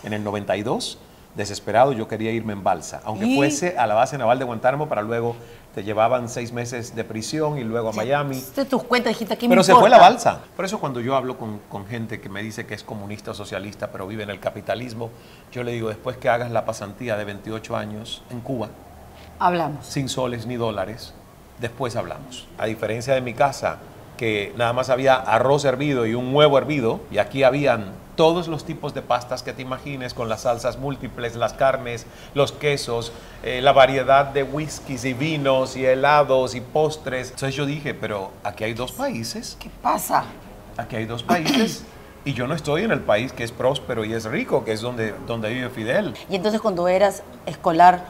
En el 92, desesperado, yo quería irme en balsa, aunque fuese a la base naval de Guantánamo, para luego te llevaban 6 meses de prisión y luego a Miami. Hiciste tus cuentas, dijiste, ¿qué me Pero importa? se fue la balsa. Por eso cuando yo hablo con gente que me dice que es comunista o socialista, pero vive en el capitalismo, yo le digo, después que hagas la pasantía de 28 años en Cuba, hablamos. sin soles ni dólares, después hablamos. A diferencia de mi casa, que nada más había arroz hervido y un huevo hervido, y aquí habían todos los tipos de pastas que te imagines, con las salsas múltiples, las carnes, los quesos, la variedad de whiskies y vinos y helados y postres. Entonces yo dije, pero aquí hay 2 países. ¿Qué pasa? Aquí hay 2 países y yo no estoy en el país que es próspero y es rico, que es donde vive Fidel. Y entonces cuando eras escolar,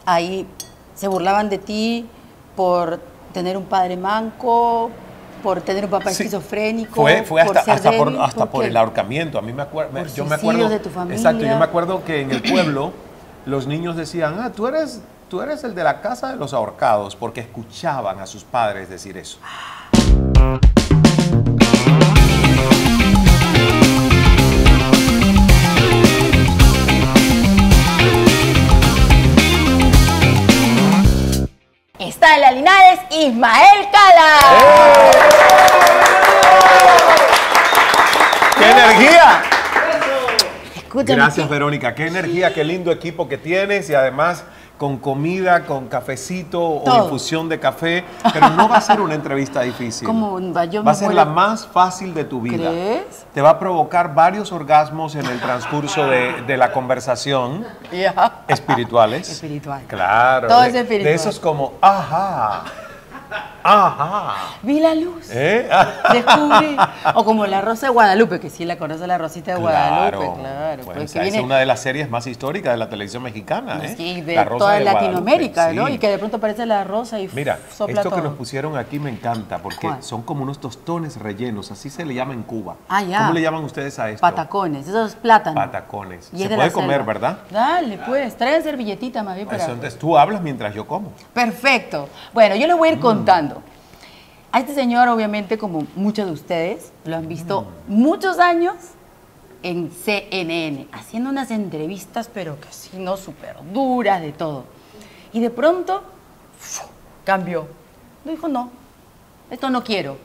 ahí se burlaban de ti por tener un padre manco, por tener un papá esquizofrénico. Fue hasta ¿por por qué? el ahorcamiento. A mí me acuerdo. Yo me suicidios acuerdo de tu familia. Exacto, yo me acuerdo que en el pueblo los niños decían, tú eres el de la casa de los ahorcados, porque escuchaban a sus padres decir eso. Está en la Linares, Ismael Cala. ¡Qué energía! Escúchame, Gracias, Verónica. Qué energía, qué lindo equipo que tienes y además con comida, con cafecito o Todo. infusión de café. Pero no va a ser una entrevista difícil. ¿Cómo? Yo Va a me ser muero. la más fácil de tu vida. ¿Crees? Te va a provocar varios orgasmos en el transcurso de la conversación. Ya. Espirituales. Espiritual. Claro. Todo es espiritual. De esos como, ajá. Ajá. Vi la luz. ¿Eh? Descubrí. O como La Rosa de Guadalupe, que sí la conoce, La Rosita de Guadalupe. Claro. Bueno, pues, esa es una de las series más históricas de la televisión mexicana. Sí, La de Rosa toda de Latinoamérica, Guadalupe, ¿no? sí. Y que de pronto aparece la rosa y Mira, sopla esto todo. que nos pusieron aquí me encanta porque ¿Cuál? son como unos tostones rellenos, así se le llama en Cuba. Ah, ya. ¿Cómo le llaman ustedes a esto? Patacones, eso es plátano. Patacones. Y es Se de puede la comer, selva. ¿verdad? Dale, pues, trae servilletita más bien para... Eso, entonces tú hablas mientras yo como. Perfecto. Bueno, yo les voy a ir contando. A este señor, obviamente, como muchos de ustedes, lo han visto muchos años en CNN, haciendo unas entrevistas, pero que sí, no súper duras, de todo. Y de pronto, cambió. Dijo, no, esto no quiero.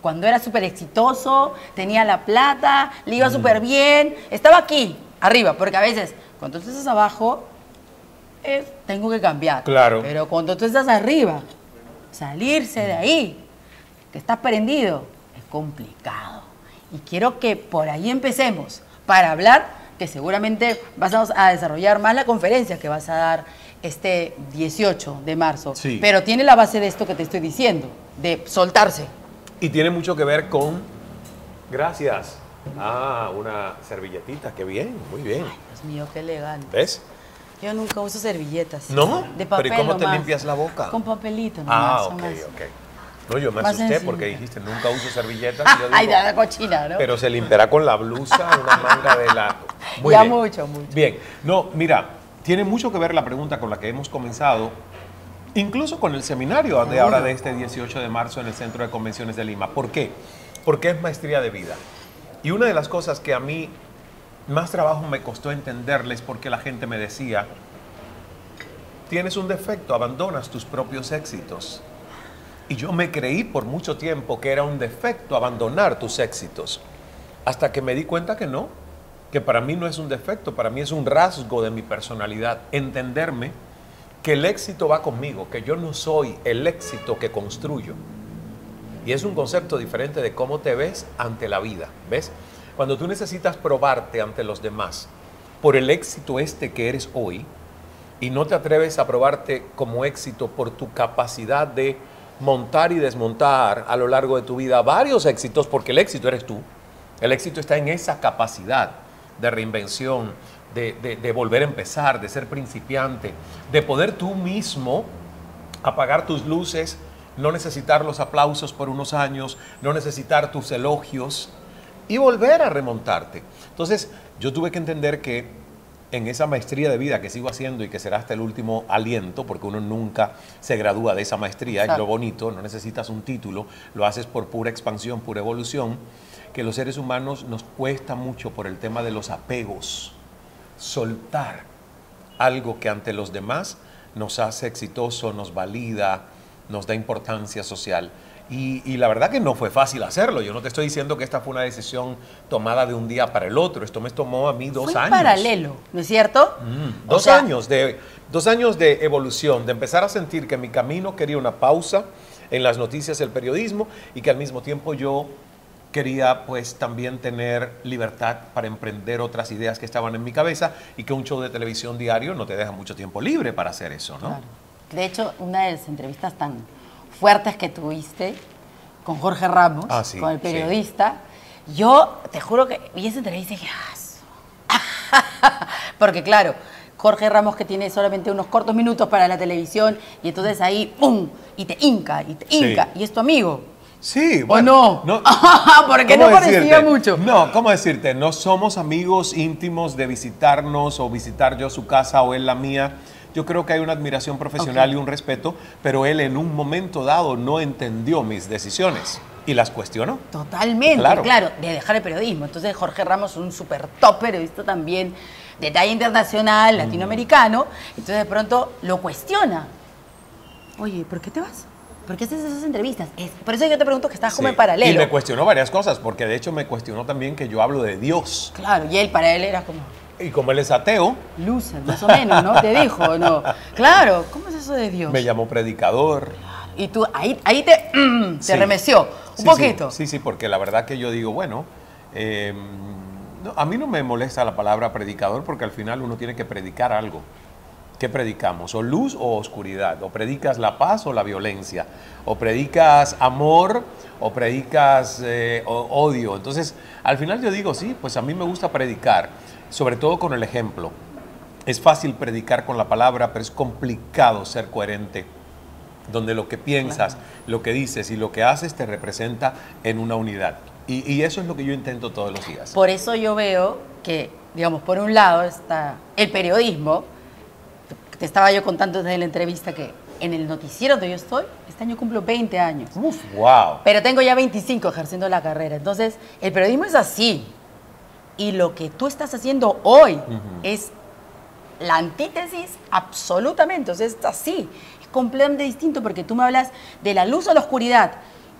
Cuando era súper exitoso, tenía la plata, le iba súper bien, estaba aquí, arriba, porque a veces, cuando tú estás abajo, tengo que cambiar. Claro. Pero cuando tú estás arriba, salirse de ahí, que estás prendido, es complicado. Y quiero que por ahí empecemos para hablar, que seguramente vas a desarrollar más la conferencia que vas a dar este 18 de marzo. Sí. Pero tiene la base de esto que te estoy diciendo, de soltarse. Y tiene mucho que ver con... Gracias. Una servilletita, qué bien, muy bien. Ay, Dios mío, qué elegante. ¿Ves? Yo nunca uso servilletas. ¿No? De papel ¿Pero y cómo te nomás. limpias la boca? Con papelito nomás. Ok. No, yo me Más asusté sencillo. porque dijiste, nunca uso servilletas. Y yo Ay, digo, la cochina, ¿no? pero se limpiará con la blusa, una manga de la... Muy Ya bien. mucho. Bien. No, mira, tiene mucho que ver la pregunta con la que hemos comenzado, incluso con el seminario de ahora de este 18 de marzo en el Centro de Convenciones de Lima. ¿Por qué? Porque es maestría de vida. Y una de las cosas que a mí más trabajo me costó entenderles, porque la gente me decía, tienes un defecto, abandonas tus propios éxitos. Y yo me creí por mucho tiempo que era un defecto abandonar tus éxitos, hasta que me di cuenta que no, que para mí no es un defecto, para mí es un rasgo de mi personalidad, entenderme que el éxito va conmigo, que yo no soy el éxito que construyo. Y es un concepto diferente de cómo te ves ante la vida, ¿ves? Cuando tú necesitas probarte ante los demás por el éxito que eres hoy y no te atreves a probarte como éxito por tu capacidad de montar y desmontar a lo largo de tu vida varios éxitos, porque el éxito eres tú. El éxito está en esa capacidad de reinvención, de volver a empezar, de ser principiante, de poder tú mismo apagar tus luces, no necesitar los aplausos por unos años, no necesitar tus elogios y volver a remontarte. Entonces, yo tuve que entender que en esa maestría de vida que sigo haciendo y que será hasta el último aliento, porque uno nunca se gradúa de esa maestría, Exacto. es lo bonito, no necesitas un título, lo haces por pura expansión, pura evolución, que los seres humanos nos cuesta mucho por el tema de los apegos. soltar algo que ante los demás nos hace exitoso, nos valida, nos da importancia social. Y la verdad que no fue fácil hacerlo. Yo no te estoy diciendo que esta fue una decisión tomada de un día para el otro. Esto me tomó a mí 2 años. Fue paralelo, ¿no es cierto? 2 años de evolución, de empezar a sentir que mi camino quería una pausa en las noticias del periodismo y que al mismo tiempo yo quería pues también tener libertad para emprender otras ideas que estaban en mi cabeza y que un show de televisión diario no te deja mucho tiempo libre para hacer eso, ¿no? Claro. De hecho, una de las entrevistas tan fuertes que tuviste con Jorge Ramos, con el periodista, yo te juro que vi esa entrevista y dije, porque claro, Jorge Ramos que tiene solamente unos cortos minutos para la televisión y entonces ahí, ¡pum! Y te hinca, y es tu amigo. Sí, bueno. ¿O no? Porque no parecía mucho. No, ¿cómo decirte? No somos amigos íntimos de visitarnos o visitar yo su casa o él la mía. Yo creo que hay una admiración profesional y un respeto, pero él en un momento dado no entendió mis decisiones y las cuestionó. Totalmente, claro, de dejar el periodismo. Entonces Jorge Ramos, un súper top periodista también, de talla internacional, latinoamericano, entonces de pronto lo cuestiona. Oye, ¿por qué te vas? ¿Por qué haces esas entrevistas? Por eso yo te pregunto que estás como en paralelo. Y me cuestionó varias cosas, porque de hecho me cuestionó también que yo hablo de Dios. Claro, y él para él era como... Y como él es ateo... Loser, más o menos, ¿no? Te dijo, ¿no? Claro, ¿cómo es eso de Dios? Me llamó predicador. Y tú, ahí te remeció un poquito. Sí, porque la verdad que yo digo, bueno, no, a mí no me molesta la palabra predicador porque al final uno tiene que predicar algo. ¿Qué predicamos? ¿O luz o oscuridad? ¿O predicas la paz o la violencia? ¿O predicas amor o predicas odio? Entonces, al final yo digo, sí, pues a mí me gusta predicar, sobre todo con el ejemplo. Es fácil predicar con la palabra, pero es complicado ser coherente, donde lo que piensas, lo que dices y lo que haces te representa en una unidad. Y eso es lo que yo intento todos los días. Por eso yo veo que, digamos, por un lado está el periodismo. Te estaba yo contando desde la entrevista que en el noticiero donde yo estoy, este año cumplo 20 años. Uf, wow. Pero tengo ya 25 ejerciendo la carrera. Entonces, el periodismo es así. Y lo que tú estás haciendo hoy es la antítesis absolutamente. O sea, es así. Es completamente distinto porque tú me hablas de la luz o la oscuridad.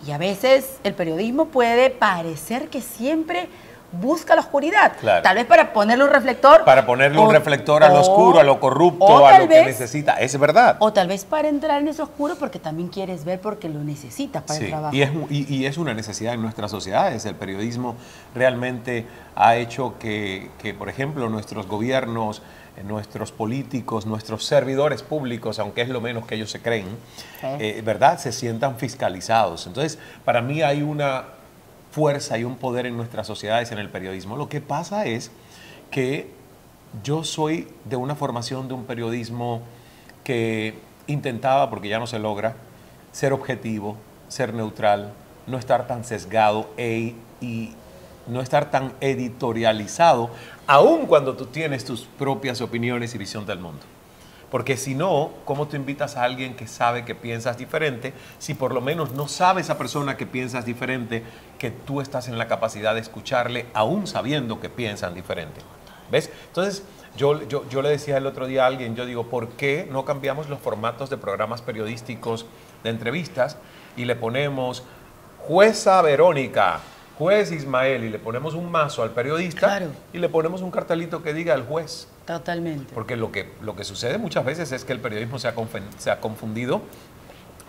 Y a veces el periodismo puede parecer que siempre busca la oscuridad. Claro. Tal vez para ponerle un reflector. Para ponerle un reflector a lo oscuro, a lo corrupto, a lo que necesita. Es verdad. O tal vez para entrar en eso oscuro porque también quieres ver porque lo necesitas para el trabajo. Y es una necesidad en nuestras sociedades. El periodismo realmente ha hecho que por ejemplo, nuestros gobiernos, nuestros políticos, nuestros servidores públicos, aunque es lo menos que ellos se creen, ¿verdad? Se sientan fiscalizados. Entonces, para mí hay una fuerza y un poder en nuestras sociedades, en el periodismo. Lo que pasa es que yo soy de una formación de un periodismo que intentaba, porque ya no se logra, ser objetivo, ser neutral, no estar tan sesgado y no estar tan editorializado, aun cuando tú tienes tus propias opiniones y visión del mundo. Porque si no, ¿cómo te invitas a alguien que sabe que piensas diferente si por lo menos no sabe esa persona que piensas diferente, que tú estás en la capacidad de escucharle aún sabiendo que piensan diferente? ¿Ves? Entonces, yo le decía el otro día a alguien, yo digo, ¿por qué no cambiamos los formatos de programas periodísticos, de entrevistas, y le ponemos jueza Verónica, juez Ismael, y le ponemos un mazo al periodista y le ponemos un cartelito que diga el juez? Totalmente. Porque lo que sucede muchas veces es que el periodismo se ha confundido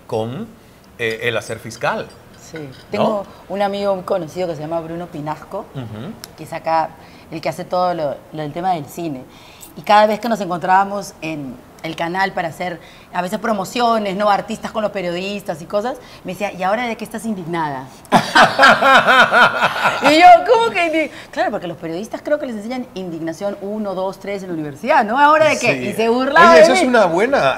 con el hacer fiscal. Sí. Tengo un amigo muy conocido que se llama Bruno Pinasco, que es acá el que hace todo el tema del cine. Y cada vez que nos encontrábamos en el canal para hacer a veces promociones, ¿no? Artistas con los periodistas y cosas, me decía, ¿y ahora de qué estás indignada? Y yo, ¿cómo que? Claro, porque los periodistas creo que les enseñan indignación 1, 2, 3 en la universidad, ¿no? ¿Ahora de qué? Sí. Y se burlaba. Oye, de eso mí. es una buena.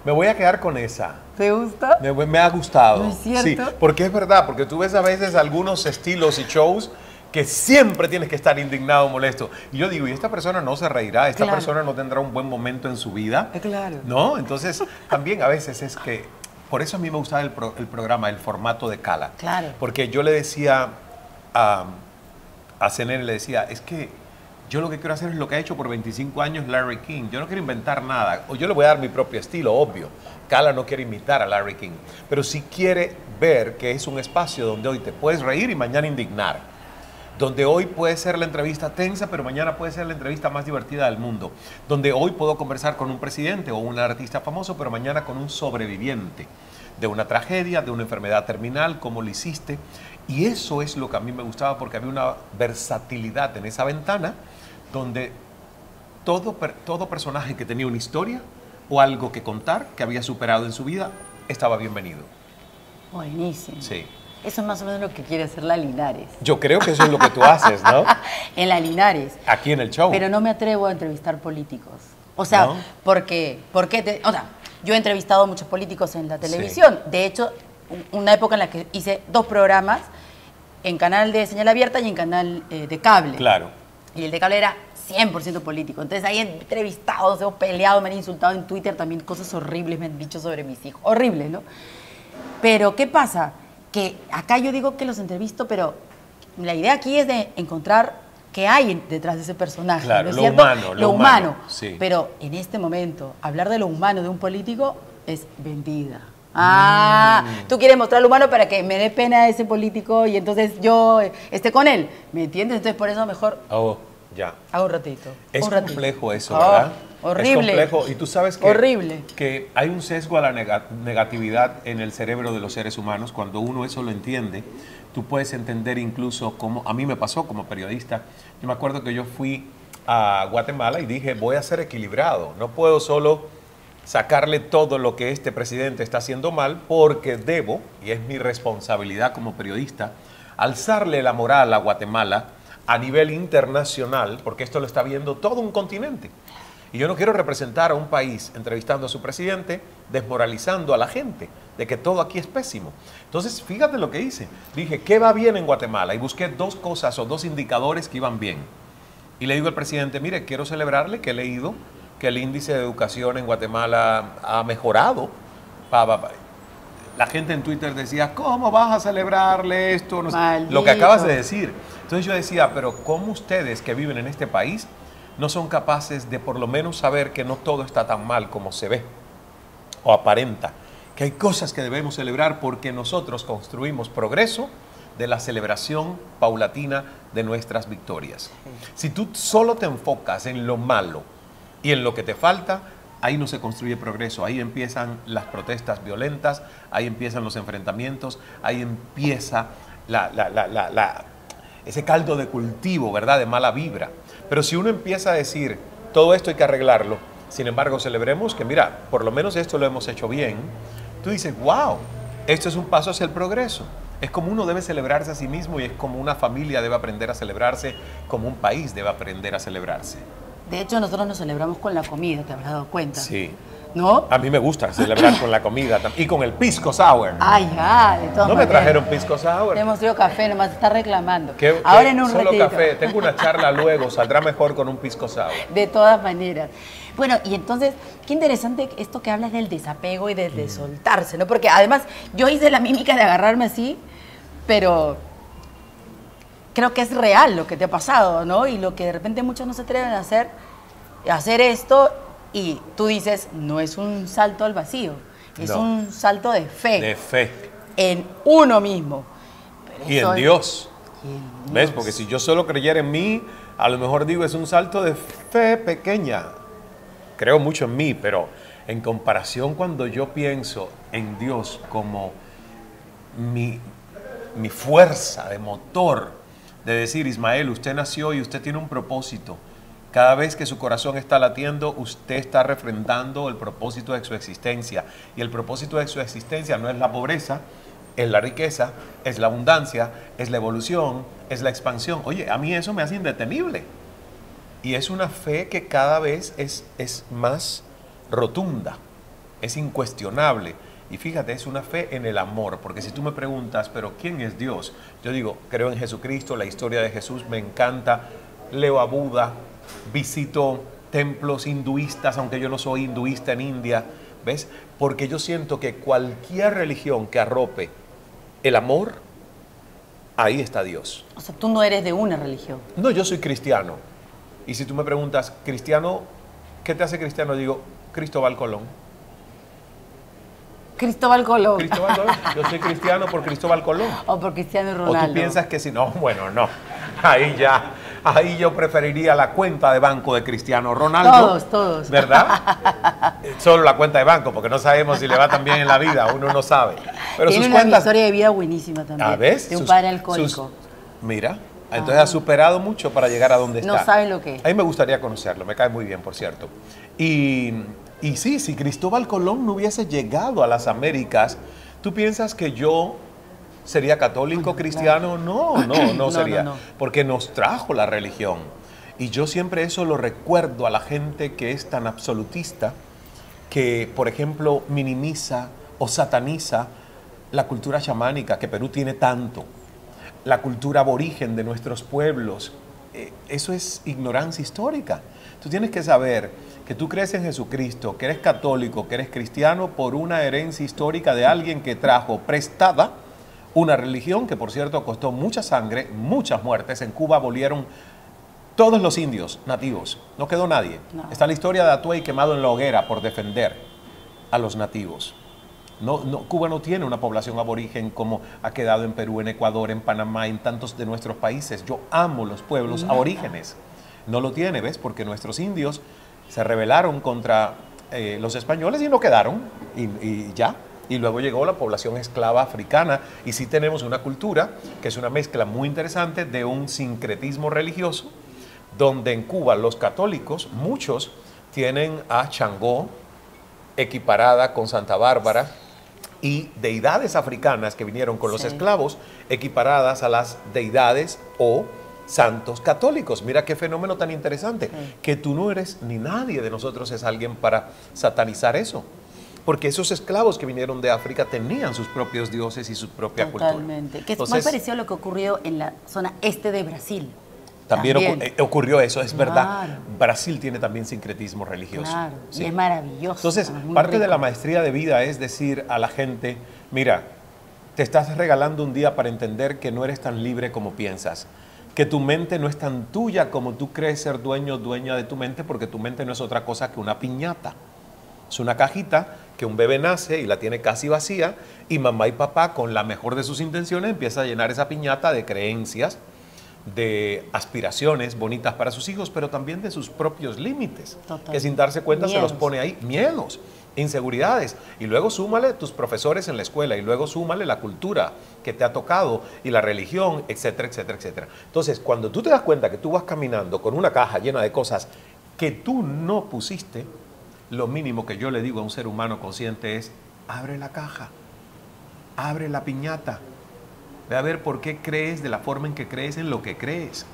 Me voy a quedar con esa. ¿Te gusta? Me ha gustado. ¿No es cierto? Sí, porque es verdad, porque tú ves a veces algunos estilos y shows que siempre tienes que estar indignado, molesto. Y yo digo, y esta persona no se reirá, esta persona no tendrá un buen momento en su vida. Claro. ¿No? Entonces, también a veces es que, por eso a mí me gustaba el programa, el formato de Cala. Claro. Porque yo le decía a CNN, le decía, es que Yo lo que quiero hacer es lo que ha hecho por 25 años Larry King. Yo no quiero inventar nada. O yo le voy a dar mi propio estilo, obvio. Cala no quiere imitar a Larry King. Pero sí quiere ver que es un espacio donde hoy te puedes reír y mañana indignar. Donde hoy puede ser la entrevista tensa, pero mañana puede ser la entrevista más divertida del mundo. Donde hoy puedo conversar con un presidente o un artista famoso, pero mañana con un sobreviviente de una tragedia, de una enfermedad terminal, como lo hiciste. Y eso es lo que a mí me gustaba, porque había una versatilidad en esa ventana donde todo personaje que tenía una historia o algo que contar, que había superado en su vida, estaba bienvenido. Buenísimo. Sí. Eso es más o menos lo que quiere hacer la Linares. Yo creo que eso es lo que tú haces, ¿no? En la Linares. Aquí en el show. Pero no me atrevo a entrevistar políticos. O sea, ¿no? porque o sea, yo he entrevistado a muchos políticos en la televisión. Sí. De hecho, una época en la que hice 2 programas en canal de señal abierta y en canal de cable. Claro. Y el de cable era 100% político. Entonces ahí he entrevistado, hemos peleado, me han insultado en Twitter también, cosas horribles me han dicho sobre mis hijos. Horribles, ¿no? Pero, ¿qué pasa? Que acá yo digo que los entrevisto, pero la idea aquí es de encontrar qué hay detrás de ese personaje. Claro, ¿no es cierto? Lo humano. Sí. Pero en este momento, hablar de lo humano de un político es vendida. Ah, tú quieres mostrar lo humano para que me dé pena ese político y entonces yo esté con él. ¿Me entiendes? Entonces por eso mejor ya. hago un ratito. Es un ratito. Complejo eso, ¿verdad? Horrible. Es complejo. Y tú sabes que, horrible. Que hay un sesgo a la negatividad en el cerebro de los seres humanos. Cuando uno eso lo entiende, tú puedes entender incluso cómo, a mí me pasó como periodista. Yo me acuerdo que yo fui a Guatemala y dije, voy a ser equilibrado. No puedo solo sacarle todo lo que este presidente está haciendo mal, porque debo, y es mi responsabilidad como periodista, alzarle la moral a Guatemala a nivel internacional, porque esto lo está viendo todo un continente. Y yo no quiero representar a un país entrevistando a su presidente, desmoralizando a la gente de que todo aquí es pésimo. Entonces, fíjate lo que hice. Dije, ¿qué va bien en Guatemala? Y busqué 2 cosas o 2 indicadores que iban bien. Y le digo al presidente, mire, quiero celebrarle que he leído que el índice de educación en Guatemala ha mejorado. La gente en Twitter decía, ¿cómo vas a celebrarle esto? No sé, lo que acabas de decir. Entonces yo decía, pero ¿cómo ustedes que viven en este país no son capaces de por lo menos saber que no todo está tan mal como se ve o aparenta? Que hay cosas que debemos celebrar porque nosotros construimos progreso de la celebración paulatina de nuestras victorias. Si tú solo te enfocas en lo malo y en lo que te falta, ahí no se construye progreso, ahí empiezan las protestas violentas, ahí empiezan los enfrentamientos, ahí empieza ese caldo de cultivo, ¿verdad?, de mala vibra. Pero si uno empieza a decir, todo esto hay que arreglarlo, sin embargo, celebremos que, mira, por lo menos esto lo hemos hecho bien, tú dices, wow, esto es un paso hacia el progreso. Es como uno debe celebrarse a sí mismo y es como una familia debe aprender a celebrarse, como un país debe aprender a celebrarse. De hecho, nosotros nos celebramos con la comida, ¿te habrás dado cuenta? Sí. ¿No? A mí me gusta celebrar con la comida y con el pisco sour. Ay, ya, de todas No maneras. me trajeron pisco sour. Te hemos traído café, nomás está reclamando. Ahora en un solo ratito. café. Tengo una charla luego, saldrá mejor con un pisco sour. De todas maneras. Bueno, y entonces, qué interesante esto que hablas del desapego y de soltarse, ¿no? Porque además, yo hice la mímica de agarrarme así, pero creo que es real lo que te ha pasado, ¿no? Y lo que de repente muchos no se atreven a hacer esto, y tú dices, no es un salto al vacío, es un salto de fe. De fe. En uno mismo. Pero y en Dios. Y en ¿Ves? Dios. Porque si yo solo creyera en mí, a lo mejor digo, es un salto de fe pequeña. Creo mucho en mí, pero en comparación cuando yo pienso en Dios como mi fuerza de motor, de decir, Ismael, usted nació y usted tiene un propósito. Cada vez que su corazón está latiendo, usted está refrendando el propósito de su existencia. Y el propósito de su existencia no es la pobreza, es la riqueza, es la abundancia, es la evolución, es la expansión. Oye, a mí eso me hace indetenible. Y es una fe que cada vez es más rotunda, es incuestionable. Y fíjate, es una fe en el amor, porque si tú me preguntas, ¿pero quién es Dios? Yo digo, creo en Jesucristo, la historia de Jesús me encanta, leo a Buda, visito templos hinduistas, aunque yo no soy hinduista en India, ¿ves? Porque yo siento que cualquier religión que arrope el amor, ahí está Dios. O sea, tú no eres de una religión. No, yo soy cristiano. Y si tú me preguntas, cristiano, ¿qué te hace cristiano? Digo, Cristóbal Colón. Cristóbal Colón. Cristóbal Colón. Yo soy cristiano por Cristóbal Colón. O por Cristiano Ronaldo. O tú piensas que si no, bueno, no. Ahí yo preferiría la cuenta de banco de Cristiano Ronaldo. Todos. ¿Verdad? Solo la cuenta de banco, porque no sabemos si le va tan bien en la vida, uno no sabe. Pero tiene sus una cuentas, historia de vida buenísima también. ¿ves? De un padre alcohólico. Mira, entonces ha superado mucho para llegar a donde está. No saben lo que es. A mí me gustaría conocerlo, me cae muy bien, por cierto. Y sí, si Cristóbal Colón no hubiese llegado a las Américas, ¿tú piensas que yo sería católico, cristiano? Claro. No sería. No. Porque nos trajo la religión. Y yo siempre eso lo recuerdo a la gente que es tan absolutista, que, por ejemplo, minimiza o sataniza la cultura chamánica, que Perú tiene tanto, la cultura aborigen de nuestros pueblos. Eso es ignorancia histórica. Tú tienes que saber que tú crees en Jesucristo, que eres católico, que eres cristiano por una herencia histórica de alguien que trajo prestada una religión que, por cierto, costó mucha sangre, muchas muertes. En Cuba abolieron todos los indios nativos, no quedó nadie. No. Está la historia de Atuey quemado en la hoguera por defender a los nativos. Cuba no tiene una población aborigen como ha quedado en Perú, en Ecuador, en Panamá, en tantos de nuestros países. Yo amo los pueblos aborígenes. No lo tiene, ¿ves? Porque nuestros indios se rebelaron contra los españoles y no quedaron, y ya. Y luego llegó la población esclava africana, y sí tenemos una cultura que es una mezcla muy interesante de un sincretismo religioso, donde en Cuba los católicos, muchos, tienen a Changó equiparada con Santa Bárbara, y deidades africanas que vinieron con los esclavos equiparadas a las deidades o santos católicos. Mira qué fenómeno tan interesante, que tú no eres ni nadie de nosotros es alguien para satanizar eso. Porque esos esclavos que vinieron de África tenían sus propios dioses y su propia cultura. Totalmente. Que es muy parecido a lo que ocurrió en la zona este de Brasil. También ocurrió eso, es verdad. Brasil tiene también sincretismo religioso. Claro, sí. Y es maravilloso. Entonces, parte de la maestría de vida es decir a la gente, mira, te estás regalando un día para entender que no eres tan libre como piensas, que tu mente no es tan tuya como tú crees ser dueña de tu mente, porque tu mente no es otra cosa que una piñata. Es una cajita que un bebé nace y la tiene casi vacía, y mamá y papá, con la mejor de sus intenciones, empieza a llenar esa piñata de creencias, de aspiraciones bonitas para sus hijos, pero también de sus propios límites, que sin darse cuenta se los pone ahí, miedos, inseguridades, y luego súmale tus profesores en la escuela, y luego súmale la cultura que te ha tocado, y la religión, etcétera, etcétera, etcétera. Entonces, cuando tú te das cuenta que tú vas caminando con una caja llena de cosas que tú no pusiste, lo mínimo que yo le digo a un ser humano consciente es, abre la caja, abre la piñata, ve a ver por qué crees de la forma en que crees en lo que crees.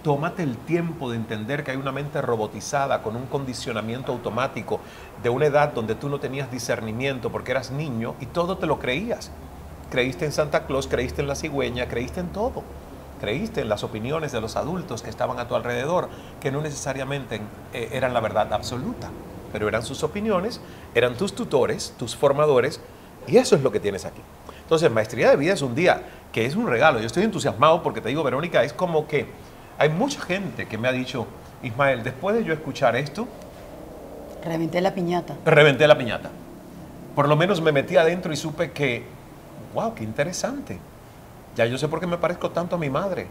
Tómate el tiempo de entender que hay una mente robotizada con un condicionamiento automático de una edad donde tú no tenías discernimiento porque eras niño y todo te lo creías. Creíste en Santa Claus, creíste en la cigüeña, creíste en todo. Creíste en las opiniones de los adultos que estaban a tu alrededor, que no necesariamente eran la verdad absoluta, pero eran sus opiniones, eran tus tutores, tus formadores, y eso es lo que tienes aquí. Entonces, maestría de vida es un día que es un regalo. Yo estoy entusiasmado porque te digo, Verónica, es como que hay mucha gente que me ha dicho, Ismael, después de yo escuchar esto, reventé la piñata. Reventé la piñata. Por lo menos me metí adentro y supe que, wow, qué interesante. Ya yo sé por qué me parezco tanto a mi madre.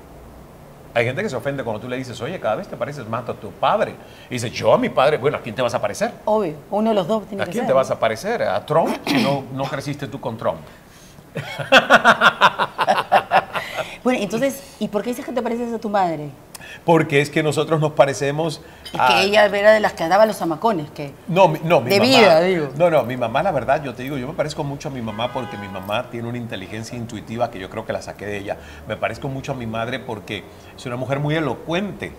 Hay gente que se ofende cuando tú le dices, oye, cada vez te pareces más a tu padre. Y dice, yo a mi padre, bueno, ¿a quién te vas a parecer? Obvio, uno de los dos tiene que ser. ¿A quién te vas a parecer? ¿A Trump? Si no creciste tú con Trump. Bueno, entonces, ¿y por qué dices que te pareces a tu madre? Porque es que nosotros nos parecemos a... que ella era de las que daba los zamacones, que... No, mi de mamá, vida, digo. No, mi mamá, la verdad, yo te digo, yo me parezco mucho a mi mamá porque mi mamá tiene una inteligencia intuitiva que yo creo que la saqué de ella. Me parezco mucho a mi madre porque es una mujer muy elocuente.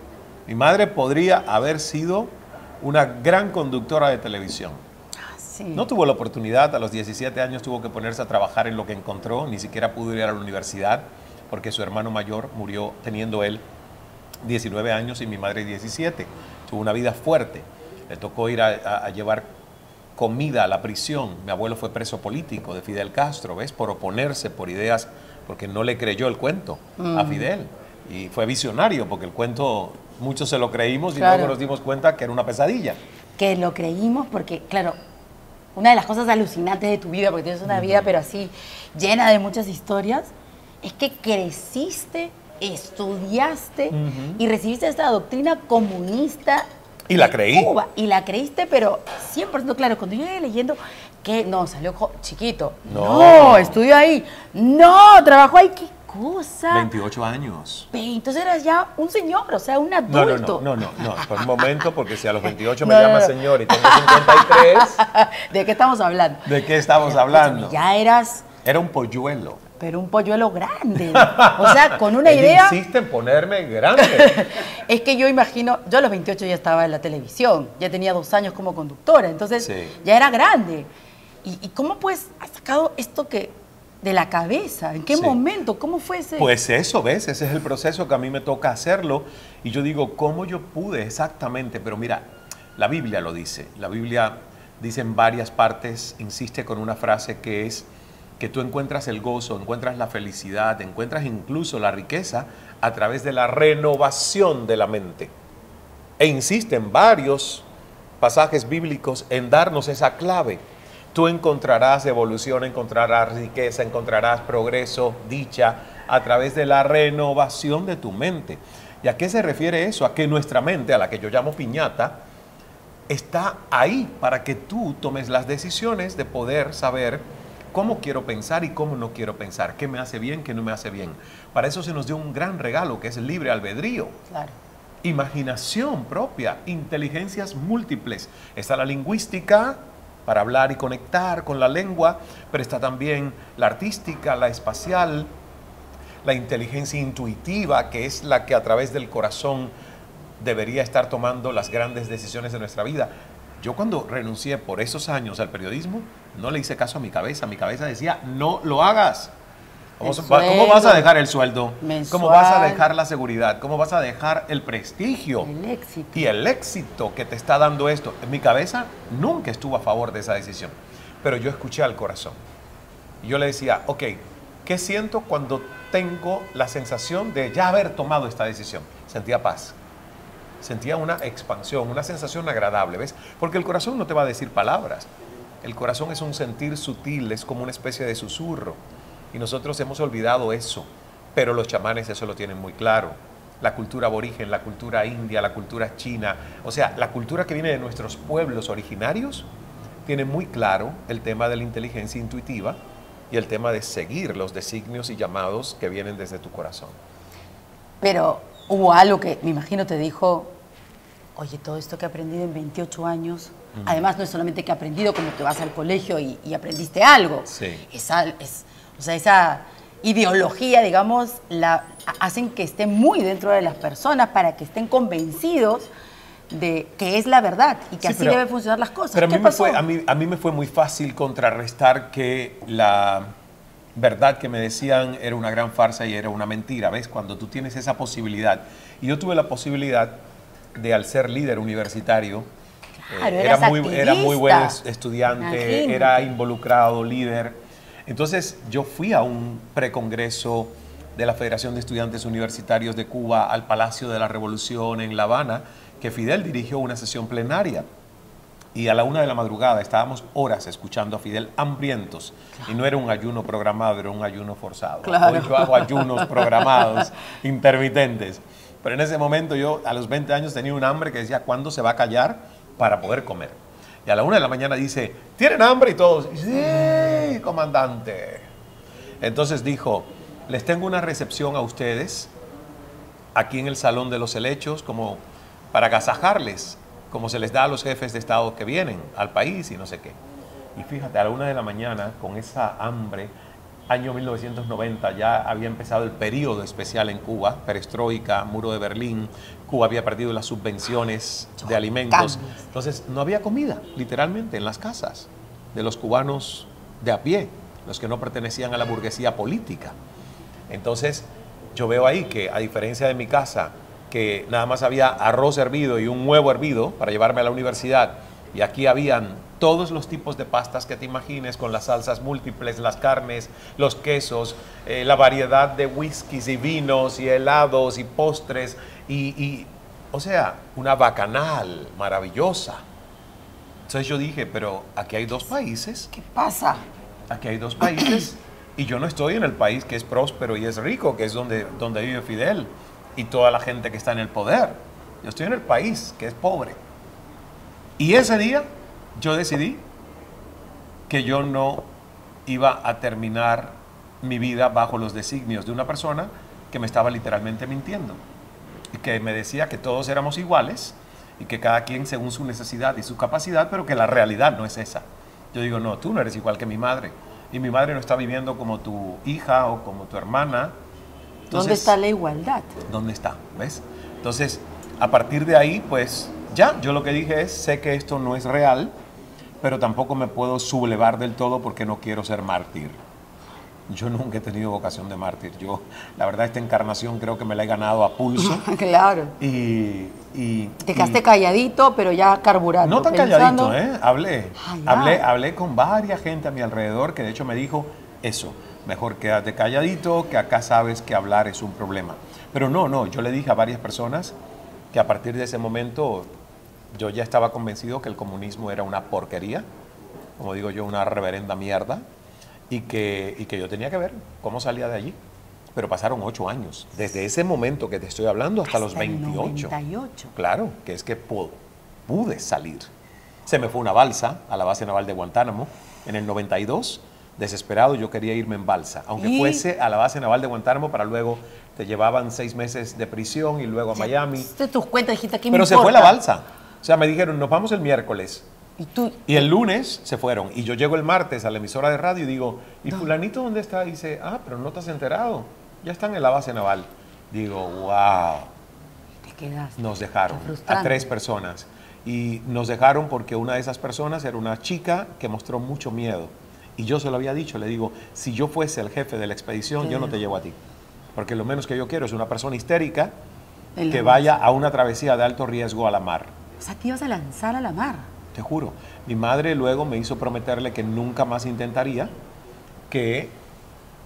Mi madre podría haber sido una gran conductora de televisión. Sí. No tuvo la oportunidad, a los 17 años tuvo que ponerse a trabajar en lo que encontró, ni siquiera pudo ir a la universidad porque su hermano mayor murió teniendo él 19 años y mi madre 17. Tuvo una vida fuerte. Le tocó ir a llevar comida a la prisión. Mi abuelo fue preso político de Fidel Castro, ¿ves? Por oponerse, por ideas, porque no le creyó el cuento a Fidel. Y fue visionario, porque el cuento muchos se lo creímos y Claro. luego nos dimos cuenta que era una pesadilla. Que lo creímos porque, claro, una de las cosas alucinantes de tu vida, porque tienes una vida, pero así, llena de muchas historias, es que creciste, estudiaste y recibiste esta doctrina comunista. Y la de creí. Cuba, y la creíste, pero 100% claro. Cuando yo iba leyendo que no, salió chiquito. No. No, estudió ahí. No, trabajó ahí. ¿Qué cosa? 28 años. Entonces eras ya un señor, o sea, un No, adulto. no, por un momento, porque si a los 28 me No, no, llamas no. señor y tengo 53, ¿De qué estamos hablando? ¿de qué estamos hablando? Ya eras, Era un polluelo. pero un polluelo grande. O sea, con una Ella idea. insiste en ponerme grande. Es que yo imagino, yo a los 28 ya estaba en la televisión, ya tenía 2 años como conductora, entonces Sí. ya era grande. ¿Y cómo pues has sacado esto que de la cabeza? ¿En qué Sí. momento? ¿Cómo fue ese? Pues eso, ¿ves? Ese es el proceso que a mí me toca hacerlo. Y yo digo, ¿cómo yo pude exactamente? Pero mira, la Biblia lo dice. La Biblia dice en varias partes, insiste con una frase que es que tú encuentras el gozo, encuentras la felicidad, encuentras incluso la riqueza a través de la renovación de la mente. E insiste en varios pasajes bíblicos en darnos esa clave. Tú encontrarás evolución, encontrarás riqueza, encontrarás progreso, dicha, a través de la renovación de tu mente. ¿Y a qué se refiere eso? A que nuestra mente, a la que yo llamo piñata, está ahí para que tú tomes las decisiones de poder saber cómo quiero pensar y cómo no quiero pensar, qué me hace bien, qué no me hace bien. Para eso se nos dio un gran regalo, que es el libre albedrío. Claro. Imaginación propia, inteligencias múltiples. Está la lingüística para hablar y conectar con la lengua, pero está también la artística, la espacial, la inteligencia intuitiva, que es la que a través del corazón debería estar tomando las grandes decisiones de nuestra vida. Yo cuando renuncié por esos años al periodismo, no le hice caso a mi cabeza. Mi cabeza decía, no lo hagas. ¿Cómo vas a dejar el sueldo? Mensual. ¿Cómo vas a dejar la seguridad? ¿Cómo vas a dejar el prestigio? El éxito. Y el éxito que te está dando esto. En mi cabeza nunca estuvo a favor de esa decisión. Pero yo escuché al corazón. Y yo le decía, ok, ¿qué siento cuando tengo la sensación de ya haber tomado esta decisión? Sentía paz. Sentía una expansión, una sensación agradable, ¿ves? Porque el corazón no te va a decir palabras. El corazón es un sentir sutil, es como una especie de susurro. Y nosotros hemos olvidado eso, pero los chamanes eso lo tienen muy claro. La cultura aborigen, la cultura india, la cultura china, o sea, la cultura que viene de nuestros pueblos originarios, tiene muy claro el tema de la inteligencia intuitiva y el tema de seguir los designios y llamados que vienen desde tu corazón. Pero hubo algo que me imagino te dijo, oye, todo esto que he aprendido en 28 años, además no es solamente que he aprendido como que vas al colegio y aprendiste algo. Sí. O sea, esa ideología, digamos, hacen que esté muy dentro de las personas para que estén convencidos de que es la verdad y que Sí, así deben funcionar las cosas. Pero ¿Qué pasó? a mí me fue muy fácil contrarrestar que la verdad que me decían era una gran farsa y era una mentira. ¿Ves? Cuando tú tienes esa posibilidad. Y yo tuve la posibilidad de, al ser líder universitario, Claro, era eras muy buen activista. estudiante, Imagínate. era involucrado, líder. Entonces yo fui a un precongreso de la Federación de Estudiantes Universitarios de Cuba al Palacio de la Revolución en La Habana, que Fidel dirigió una sesión plenaria. Y a la 1 de la madrugada estábamos horas escuchando a Fidel hambrientos. Claro. Y no era un ayuno programado, era un ayuno forzado. Claro. Hoy yo hago ayunos programados, intermitentes. Pero en ese momento yo a los 20 años tenía un hambre que decía, ¿cuándo se va a callar para poder comer? Y a la 1 de la mañana dice, ¿tienen hambre? Y todos, sí, comandante. Entonces dijo, les tengo una recepción a ustedes aquí en el Salón de los Helechos como para agasajarles, como se les da a los jefes de Estado que vienen al país y no sé qué. Y fíjate, a la 1 de la mañana, con esa hambre, año 1990, ya había empezado el periodo especial en Cuba, perestroika, muro de Berlín, Cuba había perdido las subvenciones de alimentos. Entonces, no había comida, literalmente, en las casas de los cubanos de a pie, los que no pertenecían a la burguesía política. Entonces, yo veo ahí que, a diferencia de mi casa, que nada más había arroz hervido y un huevo hervido para llevarme a la universidad, Y aquí habían todos los tipos de pastas que te imagines, con las salsas múltiples, las carnes, los quesos, la variedad de whiskies y vinos y helados y postres o sea, una bacanal maravillosa. Entonces yo dije, pero aquí hay dos países. ¿Qué pasa? Aquí hay dos países y yo no estoy en el país que es próspero y es rico, que es donde vive Fidel y toda la gente que está en el poder. Yo estoy en el país que es pobre. Y ese día yo decidí que yo no iba a terminar mi vida bajo los designios de una persona que me estaba literalmente mintiendo y que me decía que todos éramos iguales y que cada quien según su necesidad y su capacidad, pero que la realidad no es esa. Yo digo, no, tú no eres igual que mi madre y mi madre no está viviendo como tu hija o como tu hermana. Entonces, ¿dónde está la igualdad? ¿dónde está? ¿Ves? Entonces, a partir de ahí, pues ya, yo lo que dije es, sé que esto no es real, pero tampoco me puedo sublevar del todo porque no quiero ser mártir. Yo nunca he tenido vocación de mártir. Yo, la verdad, esta encarnación creo que me la he ganado a pulso. Claro. Te quedaste calladito, pero ya carburando. No tan pensando... calladito, ¿eh? Hablé. Ay, Hablé con varias gente a mi alrededor que de hecho me dijo eso. Mejor quédate calladito, que acá sabes que hablar es un problema. Pero no, yo le dije a varias personas que a partir de ese momento yo ya estaba convencido que el comunismo era una porquería, como digo yo, una reverenda mierda, y que yo tenía que ver cómo salía de allí. Pero pasaron 8 años, desde ese momento que te estoy hablando hasta los 28. 98. Claro, que es que pude salir. Se me fue una balsa a la base naval de Guantánamo en el 92. Desesperado, yo quería irme en balsa, aunque fuese a la base naval de Guantánamo, para luego te llevaban 6 meses de prisión y luego a Miami. De tus cuentas dijiste que Pero se fue la balsa. O sea, me dijeron, nos vamos el miércoles. Y el lunes se fueron. Y yo llego el martes a la emisora de radio y digo, ¿y fulanito dónde está? Y dice, pero no te has enterado. Ya están en la base naval. Digo, wow. Te quedaste. Nos dejaron a 3 personas. Y nos dejaron porque una de esas personas era una chica que mostró mucho miedo. Y yo se lo había dicho, le digo, si yo fuese el jefe de la expedición, yo no te llevo a ti. Porque lo menos que yo quiero es una persona histérica que vaya a una travesía de alto riesgo a la mar. O sea, te ibas a lanzar a la mar. Te juro. Mi madre luego me hizo prometerle que nunca más intentaría que